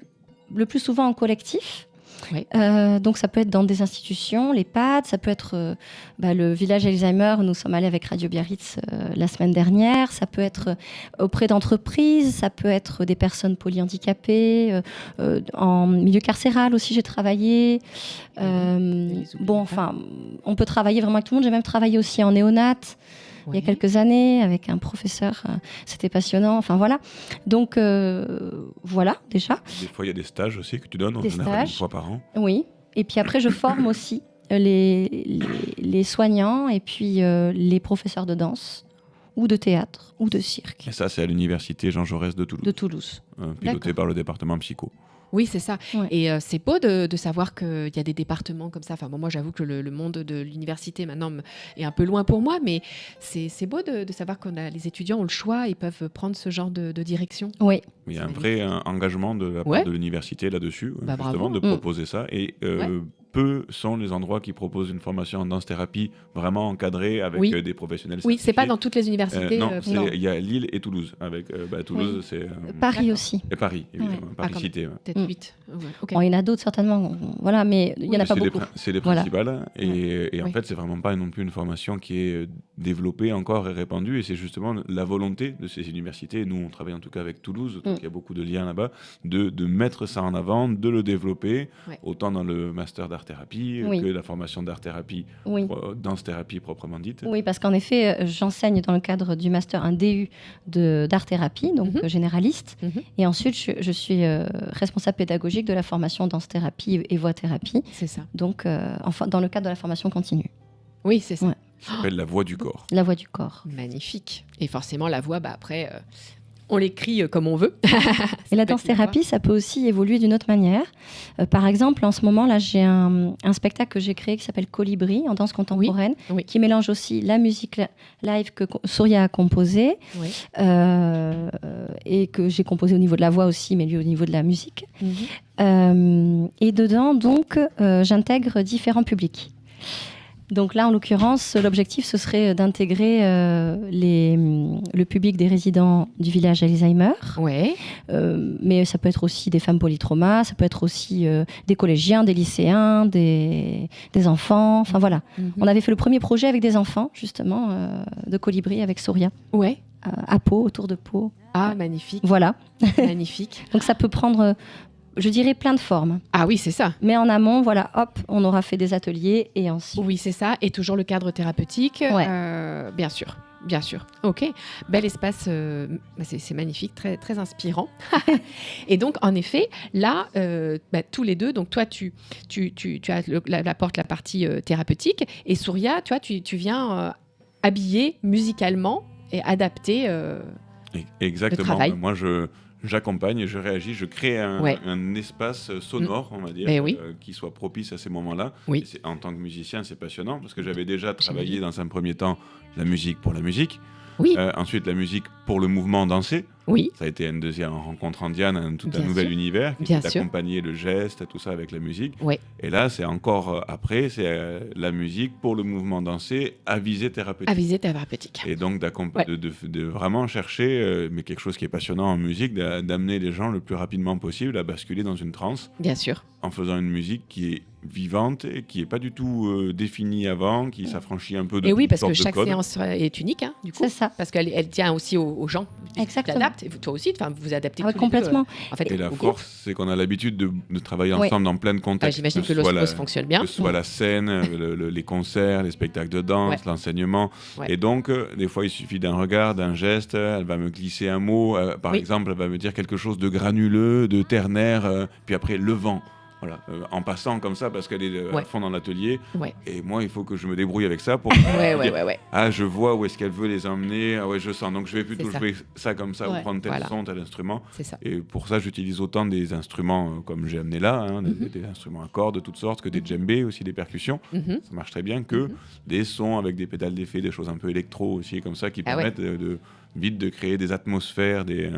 le plus souvent en collectif. Oui. Donc ça peut être dans des institutions, l'EHPAD, ça peut être le village Alzheimer où nous sommes allés avec Radio Biarritz la semaine dernière, ça peut être auprès d'entreprises, ça peut être des personnes polyhandicapées, en milieu carcéral aussi j'ai travaillé. On peut travailler vraiment avec tout le monde, j'ai même travaillé aussi en néonat. Il y a quelques années, avec un professeur, c'était passionnant. Enfin voilà. Donc voilà déjà. Des fois, il y a des stages aussi que tu donnes en général 1 fois par an. Oui. Et puis après, je forme aussi les soignants et puis les professeurs de danse ou de théâtre ou de cirque. Et ça, c'est à l'université Jean Jaurès de Toulouse. De Toulouse. Piloté par le département psycho. Oui, c'est ça. Ouais. Et c'est beau de savoir qu'il y a des départements comme ça. Enfin, bon, moi, j'avoue que le monde de l'université maintenant est un peu loin pour moi, mais c'est beau de savoir qu'on a les étudiants ont le choix et peuvent prendre ce genre de direction. Oui, Il y a un vrai engagement de la part Ouais. de l'université là-dessus, Bah, justement, bravo. de proposer ça. Et Ouais. peu sont les endroits qui proposent une formation en danse-thérapie vraiment encadrée avec Oui. des professionnels Oui, c'est pas certifiés. dans toutes les universités. Non, non. il y a Lille et Toulouse. Avec Toulouse, c'est Paris D'accord. aussi. et Paris, évidemment, Ouais. Paris Ah, quand Cité. Ouais. Peut-être 8. Ouais, ok. Bon, il y en a d'autres certainement, voilà, mais il n'y en a pas C'est beaucoup. c'est les Voilà. principales. Et en Oui. fait, c'est vraiment pas non plus une formation qui est développée encore et répandue. Et c'est justement la volonté de ces universités. Nous, on travaille en tout cas avec Toulouse, donc il y a beaucoup de liens là-bas, de mettre ça en avant, de le développer, Ouais. autant dans le master d'art-thérapie Oui. que la formation d'art-thérapie, Oui. danse-thérapie proprement dite. Oui, parce qu'en effet, j'enseigne dans le cadre du master un DU d'art-thérapie, donc généraliste. Mhm. Et ensuite, je suis responsable pédagogique de la formation danse-thérapie et voix-thérapie, C'est ça. donc enfin, dans le cadre de la formation continue, Oui, c'est ça. Ouais. Ça s'appelle la voix du corps. la voix du corps. Magnifique. Et forcément, la voix, après, on l'écrit comme on veut. Et la Ça peut être la danse-thérapie, ça peut aussi évoluer d'une autre manière. Par exemple, en ce moment, là, j'ai un spectacle que j'ai créé qui s'appelle Colibri, en danse contemporaine, oui. qui mélange aussi la musique live que Surya a composée, Oui. et que j'ai composé au niveau de la voix aussi, mais lui au niveau de la musique. Mhm. Et dedans, donc, j'intègre différents publics. Donc là, en l'occurrence, l'objectif, ce serait d'intégrer le public des résidents du village Alzheimer. Ouais. Mais ça peut être aussi des femmes polytraumas, ça peut être aussi des collégiens, des lycéens, des enfants. Enfin voilà. Mhm. On avait fait le premier projet avec des enfants, justement, de Colibri avec Surya, Ouais. à Pau, autour de Pau. Ah, magnifique. Voilà. Magnifique. Donc ça peut prendre, je dirais, plein de formes. Ah oui, c'est ça. Mais en amont, voilà, hop, on aura fait des ateliers et ensuite. Oui, c'est ça. Et toujours le cadre thérapeutique. Ouais. Bien sûr. Bien sûr. OK. Bel espace. C'est magnifique, très, très inspirant. Et donc, en effet, là, tous les deux, donc toi, tu apportes la partie thérapeutique. Et Surya, toi, tu viens habiller musicalement et adapter. Exactement. travail. Moi, j'accompagne, je réagis, je crée Ouais. un espace sonore, on va dire, Ben oui. qui soit propice à ces moments-là. Oui. Et en tant que musicien, c'est passionnant parce que j'avais déjà travaillé dans un premier temps la musique pour la musique, Oui. ensuite la musique pour le mouvement dansé. Oui. Ça a été une deuxième rencontre en Diane, tout un Bien nouvel sûr. univers qui Bien s'est sûr. accompagné le geste, tout ça avec la musique. Ouais. Et là, c'est encore après, c'est la musique pour le mouvement dansé à visée thérapeutique. À visée thérapeutique. Et donc Ouais. de vraiment chercher, mais quelque chose qui est passionnant en musique, d'amener les gens le plus rapidement possible à basculer dans une transe Bien sûr. en faisant une musique qui est vivante, et qui n'est pas du tout définie avant, qui s'affranchit un peu de Et oui, toutes parce que sortes de chaque codes. séance est unique, hein, du coup. C'est ça. Parce qu'elle tient aussi aux gens. Ils Exactement. t'adaptent. Et toi aussi, vous vous adaptez Ah ouais, tous les deux, complètement. en fait, Et la au groupe. force, c'est qu'on a l'habitude de travailler Ouais. ensemble dans plein de contextes. J'imagine que ce soit l'osmose fonctionne bien. Que ce soit la scène, les concerts, les spectacles de danse, Ouais. l'enseignement. Ouais. Et donc, des fois, il suffit d'un regard, d'un geste. Elle va me glisser un mot. Par Oui. exemple, elle va me dire quelque chose de granuleux, de ternaire. Puis après, le vent. Voilà, en passant comme ça, parce qu'elle est à Ouais. fond dans l'atelier. Ouais. Et moi, il faut que je me débrouille avec ça pour Ouais. ah, je vois où est-ce qu'elle veut les emmener. Ah ouais, je sens. Donc, je vais plutôt C'est ça. jouer ça comme ça, Ouais. ou prendre tel Voilà. son, tel instrument. C'est ça. Et pour ça, j'utilise autant des instruments comme j'ai amené là, hein, Mhm. des instruments à cordes de toutes sortes, que des djembés, aussi des percussions. Mhm. Ça marche très bien, que Mhm. des sons avec des pédales d'effet, des choses un peu électro aussi, comme ça, qui Ah ouais. permettent vite de créer des atmosphères, des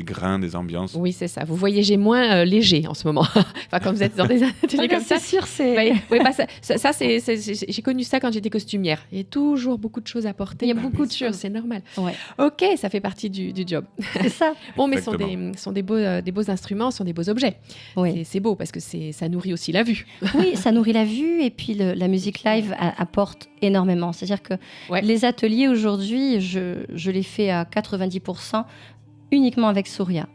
grains, des ambiances. Oui, c'est ça. Vous voyagez moins léger en ce moment. Enfin, quand vous êtes dans des ateliers comme ça. C'est sûr, c'est. Oui, bah, ça, j'ai connu ça quand j'étais costumière. Il y a toujours beaucoup de choses à porter. Il y a Bah, beaucoup de bien sûr, choses. C'est normal. Ouais. Ok, ça fait partie du job. C'est ça. Bon, mais Exactement. sont des beaux instruments, sont des beaux objets. Oui. C'est beau parce que ça nourrit aussi la vue. Oui, ça nourrit la vue et puis la musique live apporte énormément. C'est-à-dire que Ouais. les ateliers aujourd'hui, je les fais à 90% uniquement avec Surya.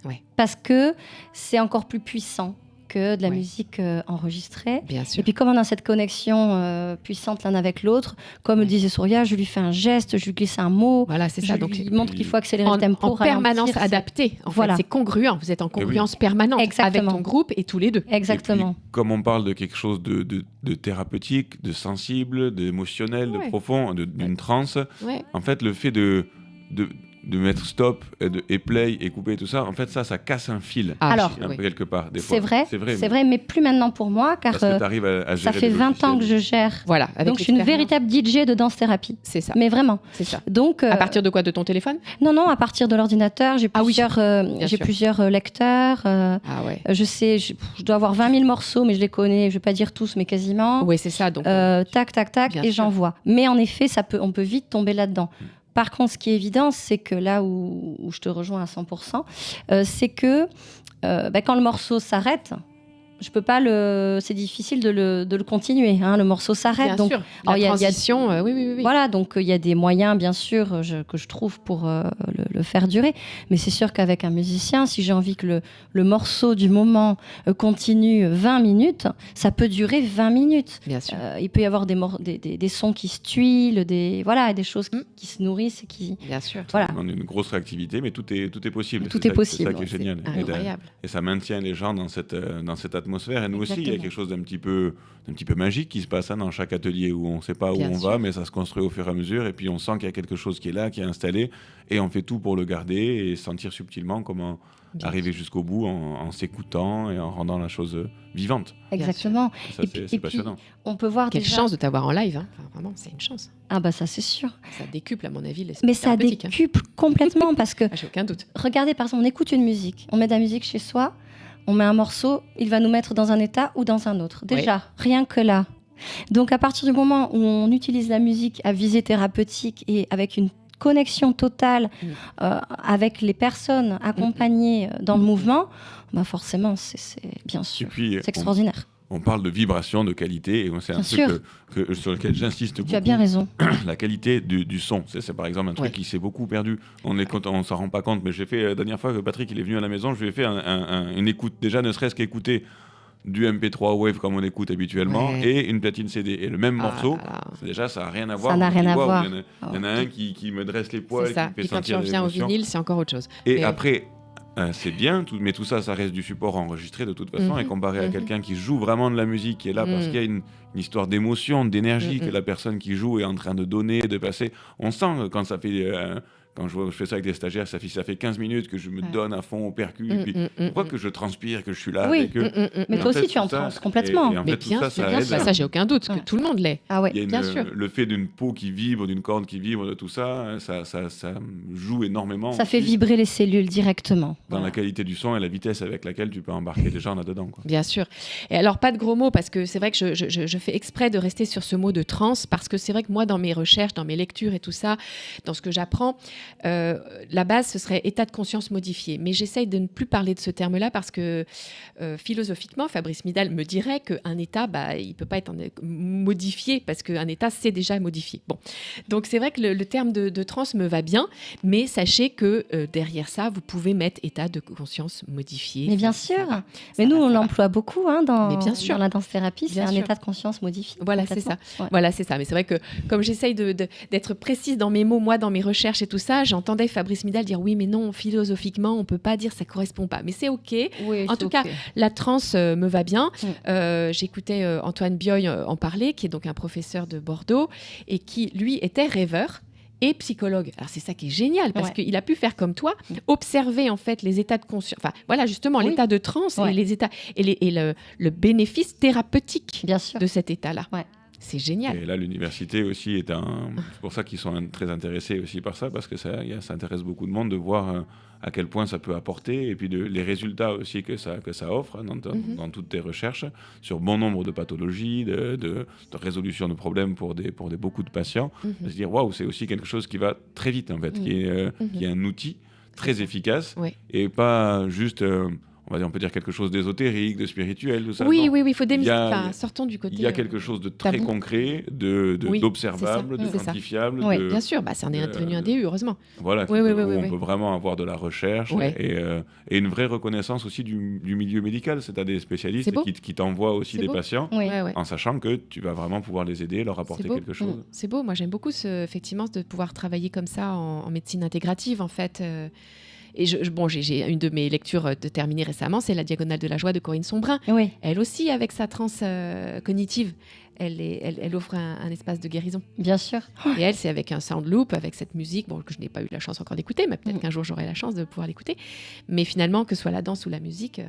Ouais. Parce que c'est encore plus puissant que de la Ouais. musique enregistrée. Bien Et sûr. puis comme on a cette connexion puissante l'un avec l'autre, comme le disait Surya, je lui fais un geste, je lui glisse un mot, Voilà, c'est je ça. Donc, lui montre qu'il faut accélérer en le tempo, en permanence ralentir, adapté. En Voilà. fait, c'est congruent. Vous êtes en congruence permanente Exactement. avec ton groupe et tous les deux. Exactement. Et puis, comme on parle de quelque chose de thérapeutique, de sensible, d'émotionnel, Ouais. de profond, d'une transe, Ouais. en fait, le fait de mettre stop et play et couper tout ça, en fait, ça casse un fil. Alors, un peu quelque part, des fois. C'est vrai, mais plus maintenant pour moi, car parce que t'arrives à ça gérer fait 20 ans que je gère. Voilà, avec Donc, je suis une véritable DJ de danse-thérapie. C'est ça. Mais vraiment. C'est ça. Donc, à partir de quoi? De ton téléphone? Non, à partir de l'ordinateur. J'ai plusieurs lecteurs. Je dois avoir 20 000 morceaux, mais je les connais, je ne vais pas dire tous, mais quasiment. Oui, c'est ça. Donc, tac, et j'envoie. Mais en effet, on peut vite tomber là-dedans. Par contre, ce qui est évident, c'est que là où je te rejoins à 100%, c'est que quand le morceau s'arrête, je peux pas c'est difficile de le continuer. Hein, le morceau s'arrête. Bien sûr. La transition, oui. Voilà, donc il y a des moyens, bien sûr, que je trouve pour le faire durer. Mais c'est sûr qu'avec un musicien, si j'ai envie que le morceau du moment continue 20 minutes, ça peut durer 20 minutes. Bien sûr. Il peut y avoir des sons qui se tuilent, des choses qui se nourrissent et qui. Bien sûr. Voilà. On a une grosse réactivité, mais tout est possible. Tout est possible. C'est ça qui est génial. Incroyable. Et ça maintient les gens dans cette atmosphère. Et nous aussi, il y a quelque chose d'un petit peu magique qui se passe dans chaque atelier où on ne sait pas où on va, mais ça se construit au fur et à mesure. Et puis on sent qu'il y a quelque chose qui est là, qui est installé, et on fait tout pour le garder et sentir subtilement comment arriver jusqu'au bout en s'écoutant et en rendant la chose vivante. Exactement. Ça, c'est passionnant. Puis, on peut voir Quelle chance de t'avoir en live. Hein. Enfin, vraiment, c'est une chance. Ah bah ça, c'est sûr. Ça décuple, à mon avis, l'esprit. Mais ça décuple complètement parce que... J'ai aucun doute. Regardez, par exemple, on écoute une musique. On met de la musique chez soi. On met un morceau, il va nous mettre dans un état ou dans un autre. Déjà, rien que là. Donc, à partir du moment où on utilise la musique à visée thérapeutique et avec une connexion totale avec les personnes accompagnées dans le mouvement, bah forcément, c'est bien sûr, c'est extraordinaire. On parle de vibration, de qualité, et c'est un truc sur lequel j'insiste beaucoup. Tu as bien raison. La qualité du son, c'est par exemple un truc qui s'est beaucoup perdu. On s'en rend pas compte, mais j'ai fait la dernière fois que Patrick il est venu à la maison, je lui ai fait une écoute, déjà ne serait-ce qu'écouter du MP3 Wave comme on écoute habituellement et une platine CD. Et le même morceau, déjà ça n'a rien à voir. Ça n'a rien à voir. Il y en a un qui me dresse les poils, qui me fait sentir quand tu reviens au vinyle, c'est encore autre chose. Et après... c'est bien, mais tout ça, ça reste du support enregistré de toute façon, et comparé à quelqu'un qui joue vraiment de la musique, qui est là parce qu'il y a une histoire d'émotion, d'énergie que la personne qui joue est en train de donner, de passer. On sent quand ça fait... quand je fais ça avec des stagiaires, ça fait 15 minutes que je me donne à fond au percu, et puis on voit que je transpire, que je suis là avec eux. Mais toi aussi, tu en transes complètement. Et en fait, tout ça, ça aide. Ça, j'ai aucun doute, que tout le monde l'est. Ah ouais, bien sûr. Le fait d'une peau qui vibre, d'une corde qui vibre, de tout ça, ça joue énormément. Ça fait vibrer les cellules directement. Dans la qualité du son et la vitesse avec laquelle tu peux embarquer les gens là-dedans. Quoi. Bien sûr. Et alors, pas de gros mots, parce que c'est vrai que je fais exprès de rester sur ce mot de trance, parce que c'est vrai que moi, dans mes recherches, dans mes lectures et tout ça, dans ce que j'apprends, la base, ce serait état de conscience modifié. Mais j'essaye de ne plus parler de ce terme-là parce que philosophiquement, Fabrice Midal me dirait qu'un état, il ne peut pas être modifié parce qu'un état, c'est déjà modifié. Bon. Donc, c'est vrai que le terme de trans me va bien, mais sachez que derrière ça, vous pouvez mettre état de conscience modifié. Mais bien sûr. Mais nous, on l'emploie beaucoup dans la danse-thérapie. C'est un état de conscience modifié. Voilà, c'est ça. Ouais. Voilà, c'est ça. Mais c'est vrai que comme j'essaye d'être précise dans mes mots, moi, dans mes recherches et tout ça, j'entendais Fabrice Midal dire oui, mais non, philosophiquement, on ne peut pas dire ça ne correspond pas. Mais c'est OK. Oui, en tout cas, la trance me va bien. J'écoutais Antoine Bioy en parler, qui est donc un professeur de Bordeaux et qui, lui, était rêveur et psychologue. Alors c'est ça qui est génial parce qu'il a pu faire comme toi, observer en fait les états de conscience, enfin voilà justement l'état de transe et les états et le bénéfice thérapeutique de cet état-là. Ouais. C'est génial. Et là, l'université aussi est c'est pour ça qu'ils sont très intéressés aussi par ça, parce que ça intéresse beaucoup de monde de voir à quel point ça peut apporter, et puis les résultats aussi que ça offre dans toutes tes recherches sur bon nombre de pathologies, de résolution de problèmes pour beaucoup de patients. De se dire, waouh, c'est aussi quelque chose qui va très vite, en fait, qui est un outil très efficace, et pas juste... on peut dire quelque chose d'ésotérique, de spirituel, tout ça. Oui, il faut démystifier. Sortons du côté. Il y a quelque chose de très concret, d'observable, de quantifiable. Oui, bien sûr, ça en est devenu un DU, heureusement. Voilà, on peut vraiment avoir de la recherche et une vraie reconnaissance aussi du milieu médical. C'est à des spécialistes qui t'envoient aussi des patients, en sachant que tu vas vraiment pouvoir les aider, leur apporter quelque chose. C'est beau, moi j'aime beaucoup effectivement de pouvoir travailler comme ça en médecine intégrative, en fait. Et j'ai une de mes lectures terminées récemment, c'est La Diagonale de la joie de Corinne Sombrin. Oui, Elle aussi, avec sa transe cognitive, elle offre un espace de guérison. bien sûr. Et elle, c'est avec un sound loop, avec cette musique, que je n'ai pas eu la chance encore d'écouter, mais peut-être qu'un jour j'aurai la chance de pouvoir l'écouter. Mais finalement, que ce soit la danse ou la musique,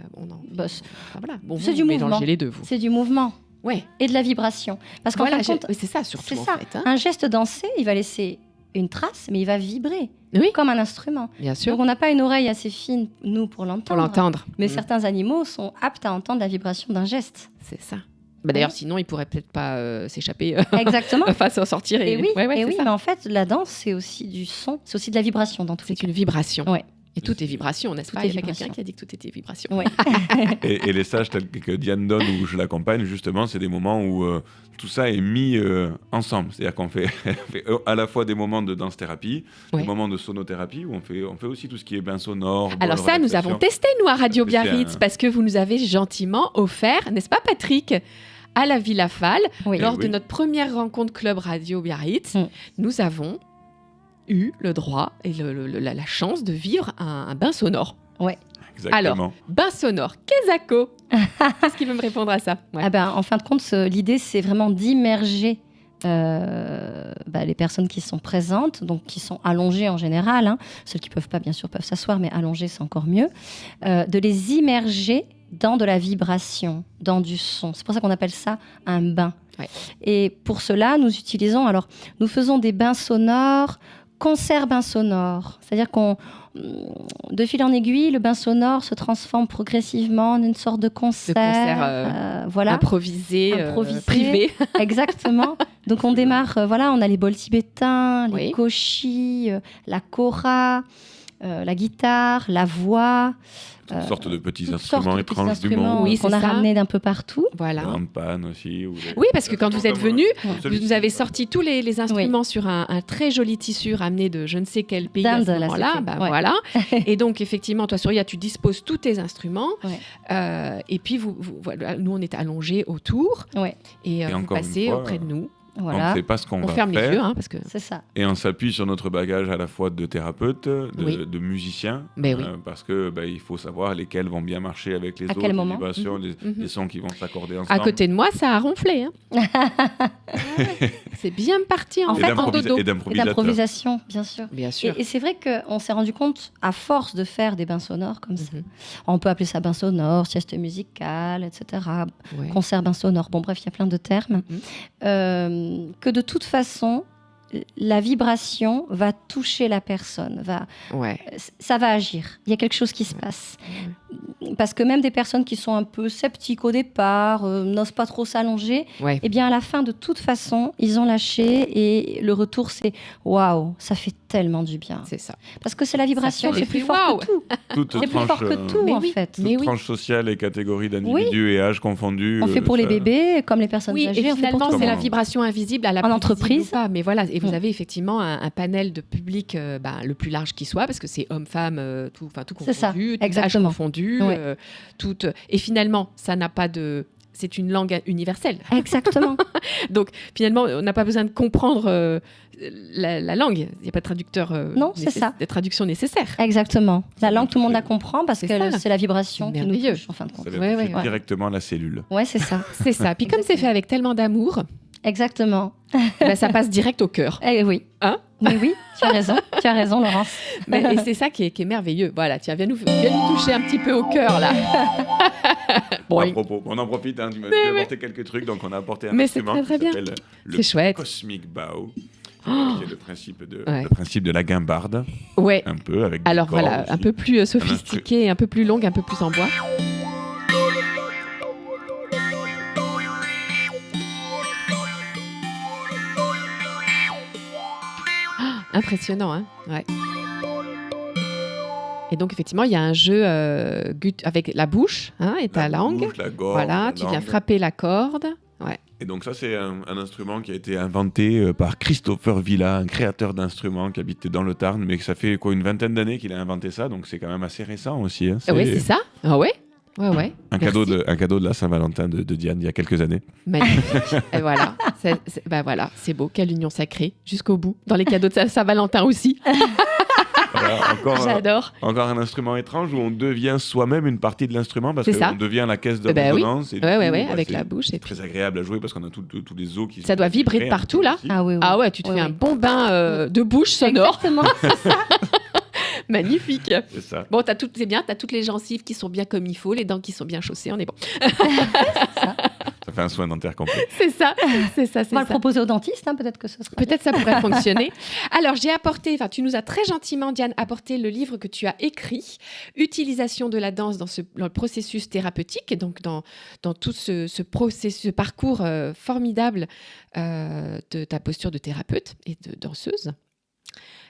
voilà. C'est vous du mouvement. mélangez les deux, vous. C'est du mouvement Ouais. et de la vibration. Parce qu'en Voilà, fin de compte, oui, c'est ça surtout, c'est en ça. fait. Hein. Un geste dansé, il va laisser une trace, mais il va vibrer Oui, comme un instrument. bien sûr, Donc on n'a pas une oreille assez fine, nous, pour l'entendre. pour l'entendre. Mais Mm. certains animaux sont aptes à entendre la vibration d'un geste. C'est ça. D'ailleurs, sinon, ils pourraient peut-être pas s'échapper, Exactement. enfin s'en sortir. Et oui, ouais, et c'est oui, ça. mais en fait, la danse, c'est aussi du son, c'est aussi de la vibration dans tous les C'est cas. une vibration. Ouais. Et tout est vibration, n'est-ce Tout pas est Il y a vibration. quelqu'un qui a dit que tout était vibration. Ouais. Et les stages tels que Diane donne, où je l'accompagne, justement, c'est des moments où tout ça est mis ensemble. C'est-à-dire qu'on fait, on fait à la fois des moments de danse-thérapie, Ouais. des moments de sonothérapie, où on fait aussi tout ce qui est bain sonore. Alors bonne ça, nous relaxation. avons testé, nous, à Radio Parce que c'est Biarritz, un- parce que vous nous avez gentiment offert, n'est-ce pas, Patrick, à la Villa Fall, Oui. lors oui. de notre première rencontre Club Radio Biarritz, Mm. nous avons eu le droit et la chance de vivre un bain sonore. Exactement. Bain sonore, Kezako. Qu'est-ce qu'il veut me répondre à ça? Ouais. Ah ben, en fin de compte, l'idée, c'est vraiment d'immerger les personnes qui sont présentes, donc qui sont allongées en général. Hein. Ceux qui ne peuvent pas, bien sûr, peuvent s'asseoir, mais allongées, c'est encore mieux. De les immerger dans de la vibration, dans du son. C'est pour ça qu'on appelle ça un bain. Ouais. Et pour cela, nous faisons des bains sonores, concerts bains sonores. C'est-à-dire de fil en aiguille, le bain sonore se transforme progressivement en une sorte de concert. Voilà. Improvisé, Improvisé. privé. Exactement. Donc on démarre, on a les bols tibétains, les Oui. kochis, la kora, la guitare, la voix. Toutes sortes de petits toutes sortes instruments de petits étranges du instruments monde. Oui, qu'on c'est a ça. ramenés d'un peu partout. Voilà. La handpan aussi. Oui, parce que quand vous êtes venus, vous Celui-ci. nous avez sorti tous les instruments sur un très joli tissu ramené de je ne sais quel pays à D'Inde, ce là, moment-là. c'était. Bah, Ouais. voilà. Et donc, effectivement, toi, Surya, tu disposes tous tes instruments. Ouais. Et puis, voilà, nous, on est allongés autour. Ouais. Et vous encore une passez fois, auprès de nous. On ne Voilà. sait pas ce qu'on On va ferme les faire. yeux, hein, parce que... C'est ça. Et on s'appuie sur notre bagage à la fois de thérapeute, Oui. de musicien, Ben oui. parce que il faut savoir lesquels vont bien marcher avec les À autres, quel les moment vibrations, Mhm. les sons qui vont s'accorder À ensemble. côté de moi, ça a ronflé. Hein. C'est bien parti en En fait, fait, en dodo. Et d'improvisateur. d'improvisation, bien sûr. Bien sûr. Et c'est vrai qu'on s'est rendu compte, à force de faire des bains sonores comme ça, Mhm. on peut appeler ça bain sonore, sieste musicale, etc., Ouais. concert bain sonore, bon bref, il y a plein de termes, Mhm. que de toute façon, la vibration va toucher la personne, Ouais. ça va agir. Il y a quelque chose qui se passe. Parce que même des personnes qui sont un peu sceptiques au départ, n'osent pas trop s'allonger, Ouais. eh bien à la fin, de toute façon, ils ont lâché et le retour, c'est waouh, ça fait tellement du bien. C'est ça. Parce que c'est la vibration, Ça fait c'est plus l'effet fort waouh. que tout. Toute C'est plus tranche, fort que tout, Mais en oui. fait. Mais oui. tranche sociale et catégorie d'individus et âges confondus. On fait pour les bébés, comme les personnes Oui, âgées, et on fait pour finalement, tout le c'est la monde. vibration invisible à la En plus entreprise. visible ou pas. Mais voilà, et vous Mm. avez effectivement un panel de public le plus large qui soit, parce que c'est hommes-femmes, tout C'est ça, confondu, tout âge exactement. confondu, Ouais. et finalement, ça n'a pas de... C'est une langue universelle. Exactement. Donc, finalement, on n'a pas besoin de comprendre la langue. Il n'y a pas de traducteur, Non, c'est ça. de traduction nécessaire. Exactement. La langue, tout le monde la comprend parce C'est que ça. c'est la vibration qui nous Merveilleux. touche, en fin de compte. Ça vient Ouais, toucher ouais. directement la cellule. Ouais, c'est ça. C'est ça. Puis comme c'est fait avec tellement d'amour, Exactement. ça passe direct au cœur. Eh oui. Hein Mais oui, tu as raison, Laurence. Et c'est ça qui est merveilleux. Voilà, tiens, viens nous toucher un petit peu au cœur, là. Bon, À propos, on en profite, hein, tu m'as apporté quelques trucs, donc on a apporté un Mais c'est instrument très, très qui s'appelle C'est le chouette. Cosmic Bow, Oh. qui est le principe de, Ouais. le principe de la guimbarde, Ouais. un peu, avec des Alors cordes voilà, aussi. un peu plus sophistiqué, un peu plus longue, un peu plus en bois. Ah, impressionnant, hein. Ouais. Et donc effectivement, il y a un jeu avec la bouche et ta langue. bouche, la gorge, Voilà, la tu viens langue. frapper la corde. Ouais. Et donc ça, c'est un instrument qui a été inventé par Christopher Villa, un créateur d'instruments qui habite dans le Tarn, mais que ça fait une vingtaine d'années qu'il a inventé ça, donc c'est quand même assez récent aussi. Hein. Ah ouais, c'est ça. Ah ouais. Ouais, ouais. un Merci. cadeau de la Saint-Valentin de Diane il y a quelques années. Magnifique. Et voilà. Voilà, c'est beau. Quelle union sacrée jusqu'au bout. Dans les cadeaux de Saint-Valentin aussi. J'adore. Encore un instrument étrange où on devient soi-même une partie de l'instrument parce qu'on devient la caisse de résonance. Oui, avec la bouche. C'est très agréable à jouer parce qu'on a tous les os qui... Ça doit vibrer de partout, là. Ah oui. Ah ouais, tu te fais un bon bain de bouche sonore. Exactement, c'est ça. Magnifique. C'est ça. Bon, c'est bien, t'as toutes les gencives qui sont bien comme il faut, les dents qui sont bien chaussées, on est bon. Ça fait un soin dentaire complet. C'est ça. On va le proposer au dentiste, peut-être que ce sera... Peut-être ça pourrait fonctionner. Alors, tu nous as très gentiment, Diane, apporté le livre que tu as écrit, Utilisation de la danse dans le processus thérapeutique, et donc dans tout ce parcours formidable de ta posture de thérapeute et de danseuse.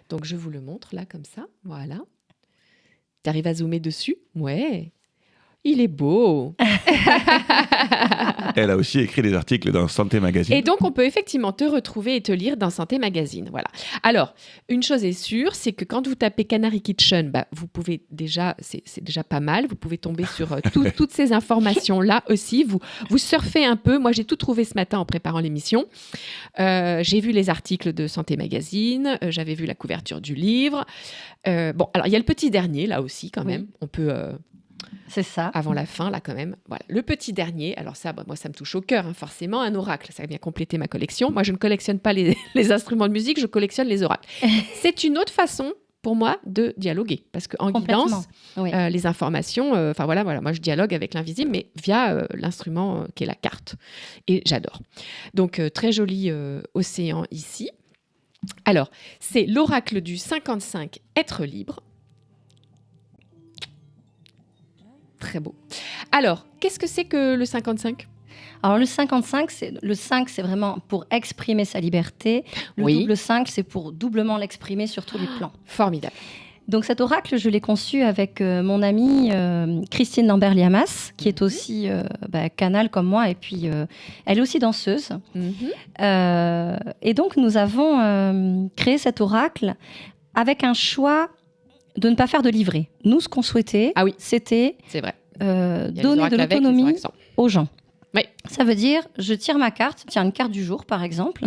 Donc, je vous le montre là, comme ça. Voilà. Tu arrives à zoomer dessus? Ouais. Il est beau. Elle a aussi écrit des articles dans Santé Magazine. Et donc, on peut effectivement te retrouver et te lire dans Santé Magazine. Voilà. Alors, une chose est sûre, c'est que quand vous tapez Canary Kitchen, vous pouvez déjà, c'est déjà pas mal, vous pouvez tomber sur toutes ces informations-là aussi. Vous surfez un peu. Moi, j'ai tout trouvé ce matin en préparant l'émission. J'ai vu les articles de Santé Magazine, j'avais vu la couverture du livre. Alors, il y a le petit dernier, là aussi, quand même. On peut... C'est ça. Avant la fin, là, quand même. Voilà. Le petit dernier, alors ça, moi, ça me touche au cœur, forcément, un oracle. Ça vient compléter ma collection. Moi, je ne collectionne pas les instruments de musique, je collectionne les oracles. C'est une autre façon, pour moi, de dialoguer. Parce qu'en guidance, les informations, voilà, moi, je dialogue avec l'invisible, mais via l'instrument qui est la carte. Et j'adore. Donc, très joli océan ici. Alors, c'est l'oracle du 55, être libre. Très beau. Alors, qu'est-ce que c'est que le 55 ? Alors, le 55, le 5, c'est vraiment pour exprimer sa liberté. Le double 5, c'est pour doublement l'exprimer sur tous les plans. Formidable. Donc, cet oracle, je l'ai conçu avec mon amie Christine Lambert-Liamas, qui est aussi canal comme moi, et puis elle est aussi danseuse. Et donc, nous avons créé cet oracle avec un choix de ne pas faire de livret. Nous, ce qu'on souhaitait, c'était donner de l'autonomie aux gens. Oui. Ça veut dire, je tire ma carte, une carte du jour par exemple,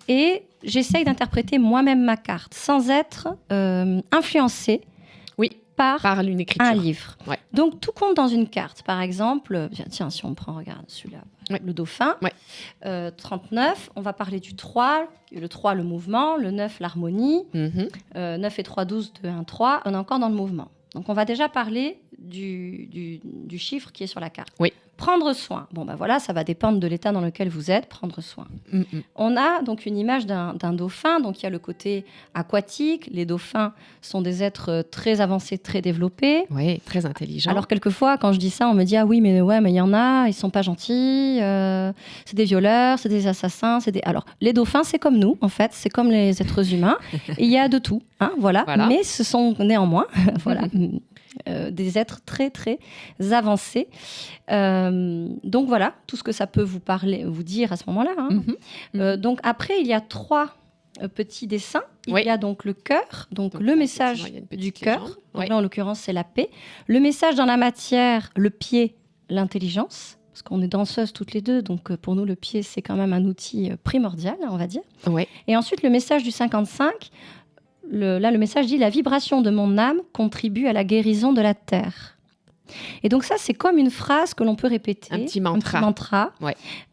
et j'essaye d'interpréter moi-même ma carte sans être influencée par une écriture. Un livre. Ouais. Donc, tout compte dans une carte. Par exemple, tiens, si on prend, regarde celui-là, le dauphin, 39, on va parler du 3, le 3, le mouvement, le 9, l'harmonie, 9 et 3, 12, 2, 1, 3, on est encore dans le mouvement. Donc, on va déjà parler du chiffre qui est sur la carte. Oui. Prendre soin. Ça va dépendre de l'état dans lequel vous êtes. Prendre soin. On a donc une image d'un dauphin. Donc, il y a le côté aquatique. Les dauphins sont des êtres très avancés, très développés. Oui, très intelligents. Alors, quelquefois, quand je dis ça, on me dit « Ah oui, mais il y en a, ils sont pas gentils. C'est des violeurs, c'est des assassins. Alors, les dauphins, c'est comme nous, en fait. C'est comme les êtres humains. Il y a de tout. Voilà. Mais ce sont néanmoins... des êtres très, très avancés. Donc voilà, tout ce que ça peut vous dire à ce moment-là. Donc après, il y a 3 petits dessins. Il y a donc le cœur, donc le message du cœur. Donc là, en l'occurrence, c'est la paix. Le message dans la matière, le pied, l'intelligence. Parce qu'on est danseuses toutes les deux, donc pour nous, le pied, c'est quand même un outil primordial, on va dire. Et ensuite, le message du 55... le message dit « La vibration de mon âme contribue à la guérison de la terre ». Et donc ça, c'est comme une phrase que l'on peut répéter. Un petit mantra.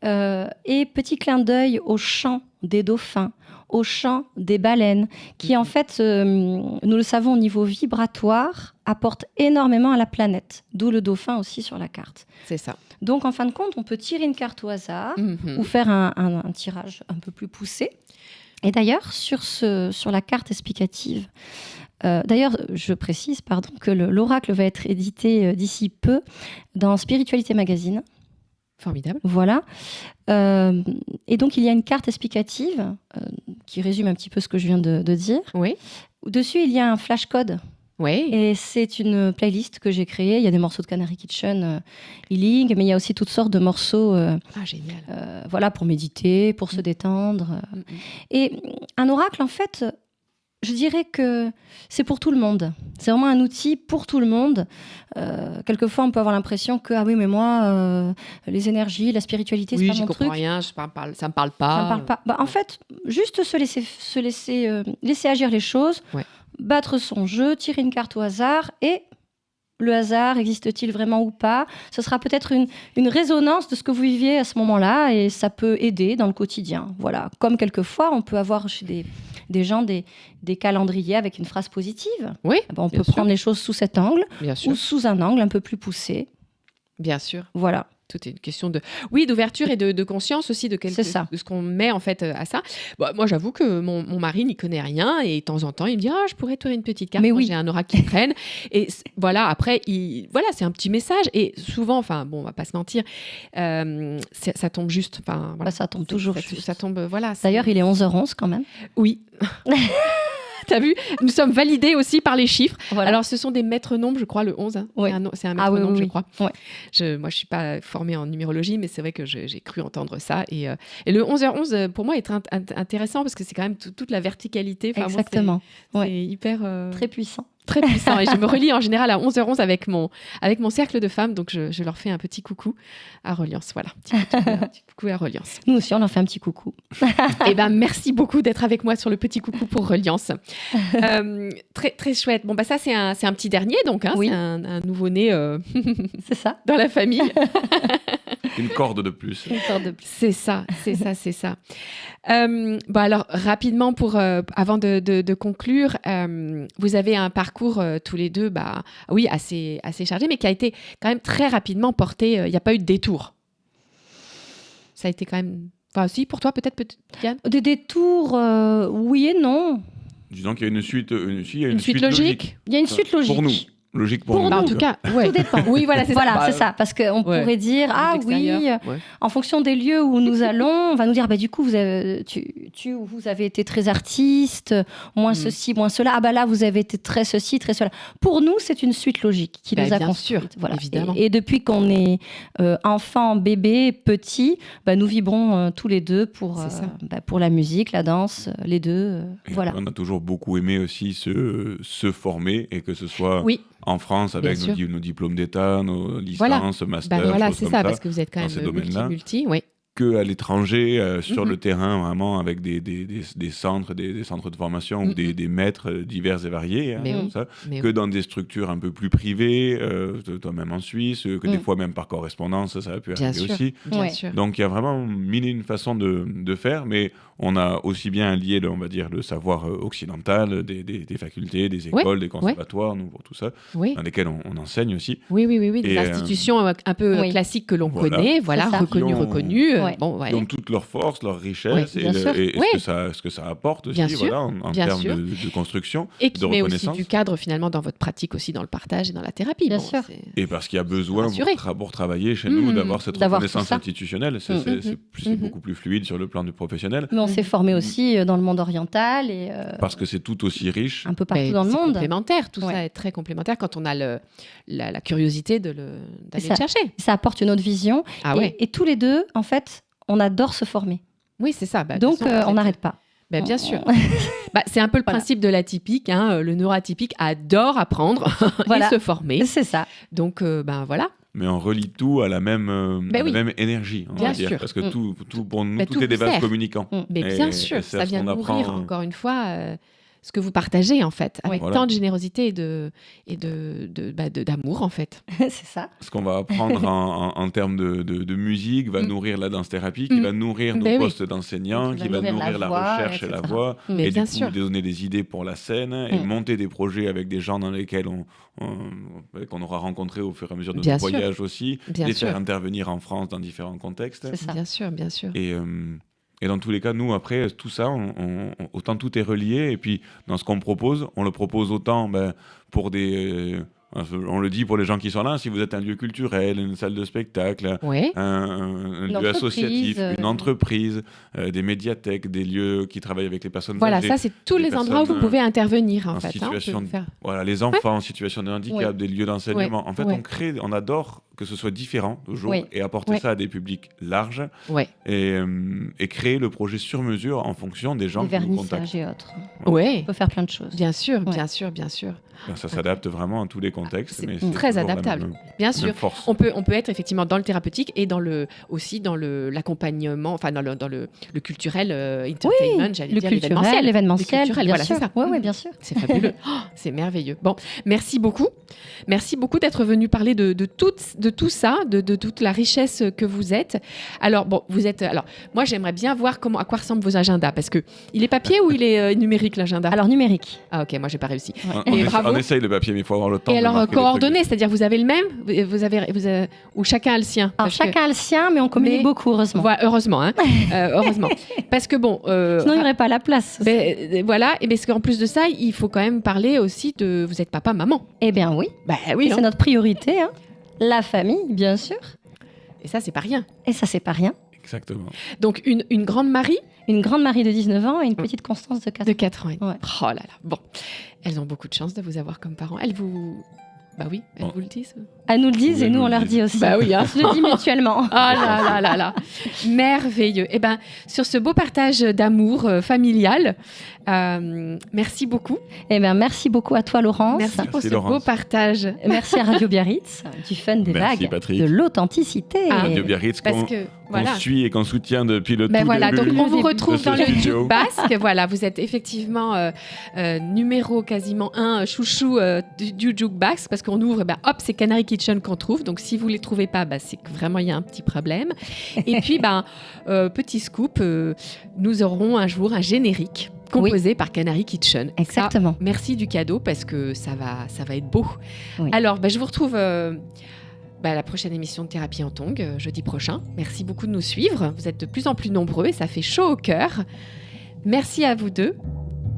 Et petit clin d'œil au chant des dauphins, au chant des baleines, qui en fait, nous le savons au niveau vibratoire, apporte énormément à la planète. D'où le dauphin aussi sur la carte. C'est ça. Donc en fin de compte, on peut tirer une carte au hasard ou faire un tirage un peu plus poussé. Et d'ailleurs, sur la carte explicative, d'ailleurs, je précise que l'oracle va être édité d'ici peu dans Spiritualité Magazine. Formidable. Voilà. Et donc, il y a une carte explicative qui résume un petit peu ce que je viens de dire. Oui. Dessus, il y a un flashcode. Oui. Et c'est une playlist que j'ai créée. Il y a des morceaux de Canary Kitchen Healing, mais il y a aussi toutes sortes de morceaux génial. Pour méditer, pour se détendre. Et un oracle, en fait, je dirais que c'est pour tout le monde. C'est vraiment un outil pour tout le monde. Quelquefois, on peut avoir l'impression que, ah oui, mais moi, les énergies, la spiritualité, c'est pas mon truc. Oui, j'y comprends rien, ça me parle pas. Ça me parle pas. En fait, juste laisser agir les choses. battre son jeu, tirer une carte au hasard et le hasard, existe-t-il vraiment ou pas? Ce sera peut-être une résonance de ce que vous viviez à ce moment-là et ça peut aider dans le quotidien. Voilà. Comme quelquefois, on peut avoir chez des gens des calendriers avec une phrase positive. Oui, On peut prendre les choses sous cet angle bien sûr. ou sous un angle un peu plus poussé. Bien sûr. Voilà. Tout est une question d'ouverture et de conscience aussi de ce qu'on met en fait à ça. Bon, moi, j'avoue que mon mari n'y connaît rien et de temps en temps, il me dit je pourrais te une petite carte. Mais oui. oui. J'ai un aura qui traîne. Et voilà, après, c'est un petit message. Et souvent, enfin, bon, on va pas se mentir, ça tombe juste. Voilà. Ça tombe toujours juste. Ça tombe, voilà. D'ailleurs, il est 11h11 quand même. Oui. T'as vu? Nous sommes validés aussi par les chiffres. Voilà. Alors, ce sont des maîtres nombres, je crois, le 11. Oui. C'est un maître nombre, je crois. Ouais. Moi, je ne suis pas formée en numérologie, mais c'est vrai que j'ai cru entendre ça. Et le 11h11, pour moi, est intéressant parce que c'est quand même toute la verticalité. Exactement. C'est hyper... Très puissant. Très puissant. Et je me relie en général à 11h11 avec mon cercle de femmes. Donc, je leur fais un petit coucou à Reliance. Voilà. Un petit coucou à Reliance. Nous aussi, on leur fait un petit coucou. Eh ben, merci beaucoup d'être avec moi sur le petit coucou pour Reliance. Très, très chouette. Bon, ça, c'est un petit dernier, donc. Oui. C'est un nouveau-né c'est ça. dans la famille. Une corde de plus. Une corde de plus. C'est ça. Alors, rapidement, avant de conclure, vous avez un parcours tous les deux, oui, assez chargé, mais qui a été quand même très rapidement porté. Il n'y a pas eu de détour. Ça a été quand même... Enfin, si, pour toi, peut-être, Yann? Des détours, oui et non. Disons qu'il y a une suite, une suite logique. Il y a une suite logique. Pour nous. Logique pour nous. En tout cas, ouais. Tout dépend. Oui, voilà, c'est voilà, ça. c'est ça. Parce qu'on pourrait dire, en fonction des lieux où nous allons, on va nous dire, du coup, vous avez été très artiste, moins ceci, moins cela. Là, vous avez été très ceci, très cela. Pour nous, c'est une suite logique qui nous a construite. Sûr, voilà. Évidemment. Et depuis qu'on est enfant, bébé, petit, nous vibrons tous les deux pour la musique, la danse, les deux. Voilà. On a toujours beaucoup aimé aussi se former et que ce soit... Oui. En France, avec nos diplômes d'État, nos licences, masters, voilà, choses c'est comme ça, parce que vous êtes quand même multi, oui. Qu'à l'étranger, sur le terrain, vraiment, avec des centres, des centres de formation ou des maîtres divers et variés, que dans des structures un peu plus privées, toi-même en Suisse, que des fois même par correspondance, ça a pu arriver aussi. Bien sûr. Donc il y a vraiment mille et une façons de faire, mais on a aussi bien allié, on va dire, le savoir occidental, des facultés, des écoles, des conservatoires, nous, pour tout ça, dans lesquels on enseigne aussi. Oui, des institutions un peu classiques que l'on connaît, reconnues. Qui ont toutes leurs forces, leurs richesses et ce que ça apporte aussi en termes de construction, et qui de met reconnaissance. Aussi du cadre finalement dans votre pratique aussi, dans le partage et dans la thérapie. Bien sûr. Et parce qu'il y a besoin pour travailler chez nous d'avoir cette reconnaissance institutionnelle. C'est beaucoup plus fluide sur le plan du professionnel. Mais on s'est formé aussi dans le monde oriental. Parce que c'est tout aussi riche. Un peu partout dans le monde. Complémentaire, tout ça est très complémentaire quand on a la curiosité d'aller le chercher. Ça apporte une autre vision. Et tous les deux, en fait, on adore se former. Oui, c'est ça. Donc, on n'arrête pas. Bien sûr. C'est un peu le principe de l'atypique. Le neuroatypique adore apprendre et se former. C'est ça. Donc, voilà. Mais on relie tout à la même, même énergie, on va dire. Parce que tout pour nous, tout est des vases communicants. Mais bien sûr, ça vient nourrir, encore une fois... ce que vous partagez, en fait, avec tant de générosité et d'amour, en fait. C'est ça. Ce qu'on va apprendre en termes de musique va nourrir la danse-thérapie, qui va nourrir nos postes d'enseignants, qui va nourrir la recherche et la voix, et du coup, donner des idées pour la scène, et monter des projets avec des gens dans lesquels qu'on aura rencontrés au fur et à mesure de nos voyages aussi, les faire intervenir en France dans différents contextes. C'est ça. Bien sûr. Et dans tous les cas, nous, après, tout ça, autant tout est relié. Et puis, dans ce qu'on propose, on le propose autant pour des... on le dit pour les gens qui sont là, si vous êtes un lieu culturel, une salle de spectacle, un lieu associatif, une entreprise, des médiathèques, des lieux qui travaillent avec les personnes âgées. Ça, c'est tous les endroits où vous pouvez intervenir, les enfants en situation de handicap, des lieux d'enseignement. En fait, on adore que ce soit différent toujours Oui. et apporter Oui. ça à des publics larges Ouais. et créer le projet sur mesure en fonction des gens Les qui nous contactent. vernissages et autres. Ouais. On peut faire plein de choses. Bien sûr, Ouais. bien sûr, bien sûr. Ça s'adapte vraiment à tous les contextes. C'est mais très toujours la adaptable. même- Bien même sûr. force. On peut être effectivement dans le thérapeutique et aussi dans l'accompagnement, enfin dans le culturel, entertainment, j'allais Le dire culturel, l'événementiel, Le culturel, bien voilà, sûr. c'est ça. Oui, bien sûr. C'est fabuleux. Oh, c'est merveilleux. Bon, merci beaucoup. Merci beaucoup d'être venu parler de tout ça, de toute la richesse que vous êtes. Alors, bon, moi, j'aimerais bien voir à quoi ressemblent vos agendas, parce que il est papier ou il est numérique, l'agenda? Alors, numérique. Ah, ok, moi, j'ai pas réussi. On bravo. essaye le papier, mais il faut avoir le temps. Et de alors, marquer les coordonnées, trucs. c'est-à-dire vous avez le même ou chacun a le sien? Alors, Parce que- chacun a le sien, mais on communique Mais- beaucoup, heureusement. Voilà, heureusement, hein. Heureusement. Parce que bon... Sinon, il n'y aurait pas la place. voilà, et parce qu'en plus de ça, il faut quand même parler aussi de... Vous êtes papa, maman. Eh bien, oui. Bah oui, C'est notre priorité. Hein. La famille, bien sûr. Et ça, c'est pas rien. Et ça, c'est pas rien. Exactement. Donc, une grande Marie Une grande Marie de 19 ans et une petite Constance de 4 de ans. 4 ans. Ouais. Oh là là. Bon, elles ont beaucoup de chance de vous avoir comme parents. Elles vous... Bah oui, elles Bon. vous le disent. Elles nous le disent Oui, et nous, nous on le leur disent. dit aussi. Bah oui, hein. On se le dit mutuellement. Ah là là là là. Merveilleux. Eh ben, sur ce beau partage d'amour familial, merci beaucoup. Eh bien, merci beaucoup à toi, Laurence. Merci pour Merci, ce Laurence. beau partage. Merci à Radio Biarritz, du fun, des Merci, vagues, Patrick. de l'authenticité. Ah, Radio Biarritz Parce qu'on que, qu'on voilà. suit et qu'on soutient depuis le Ben tout voilà, début. donc on vous début retrouve de ce dans le studio. Juke Basque. Voilà, vous êtes effectivement numéro quasiment 1 chouchou du Juke Basque parce qu'on ouvre, c'est Canary Kitchen qu'on trouve. Donc si vous ne les trouvez pas, c'est que vraiment il y a un petit problème. Et puis, petit scoop, nous aurons un jour un générique composé par Canary Kitchen. Exactement. Ça, merci du cadeau parce que ça va être beau. Oui. Alors, je vous retrouve... la prochaine émission de Thérapie en Tongue, jeudi prochain. Merci beaucoup de nous suivre. Vous êtes de plus en plus nombreux et ça fait chaud au cœur. Merci à vous deux.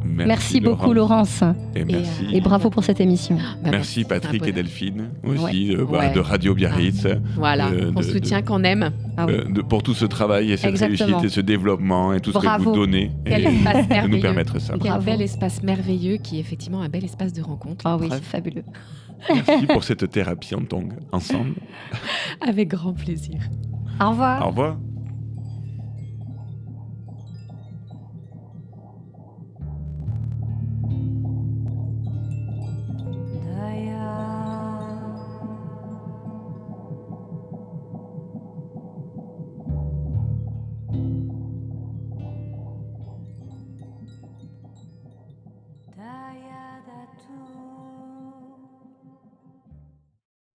Merci beaucoup, Laurence. Et merci. Et bravo pour cette émission. Merci c'est un Patrick et bonheur. Delphine aussi Ouais. de Radio Biarritz Voilà, de- on soutient qu'on aime. Ah oui. pour tout ce travail et cette Exactement. réussite et ce développement et tout ce que Bravo. vous donnez Quel et espace de nous merveilleux. permettre ça. Quel Bravo. bel espace merveilleux qui est effectivement un bel espace de rencontre. Ah oui, Preuve. c'est fabuleux. Merci pour cette thérapie en tongue ensemble. Avec grand plaisir. Au revoir. Au revoir.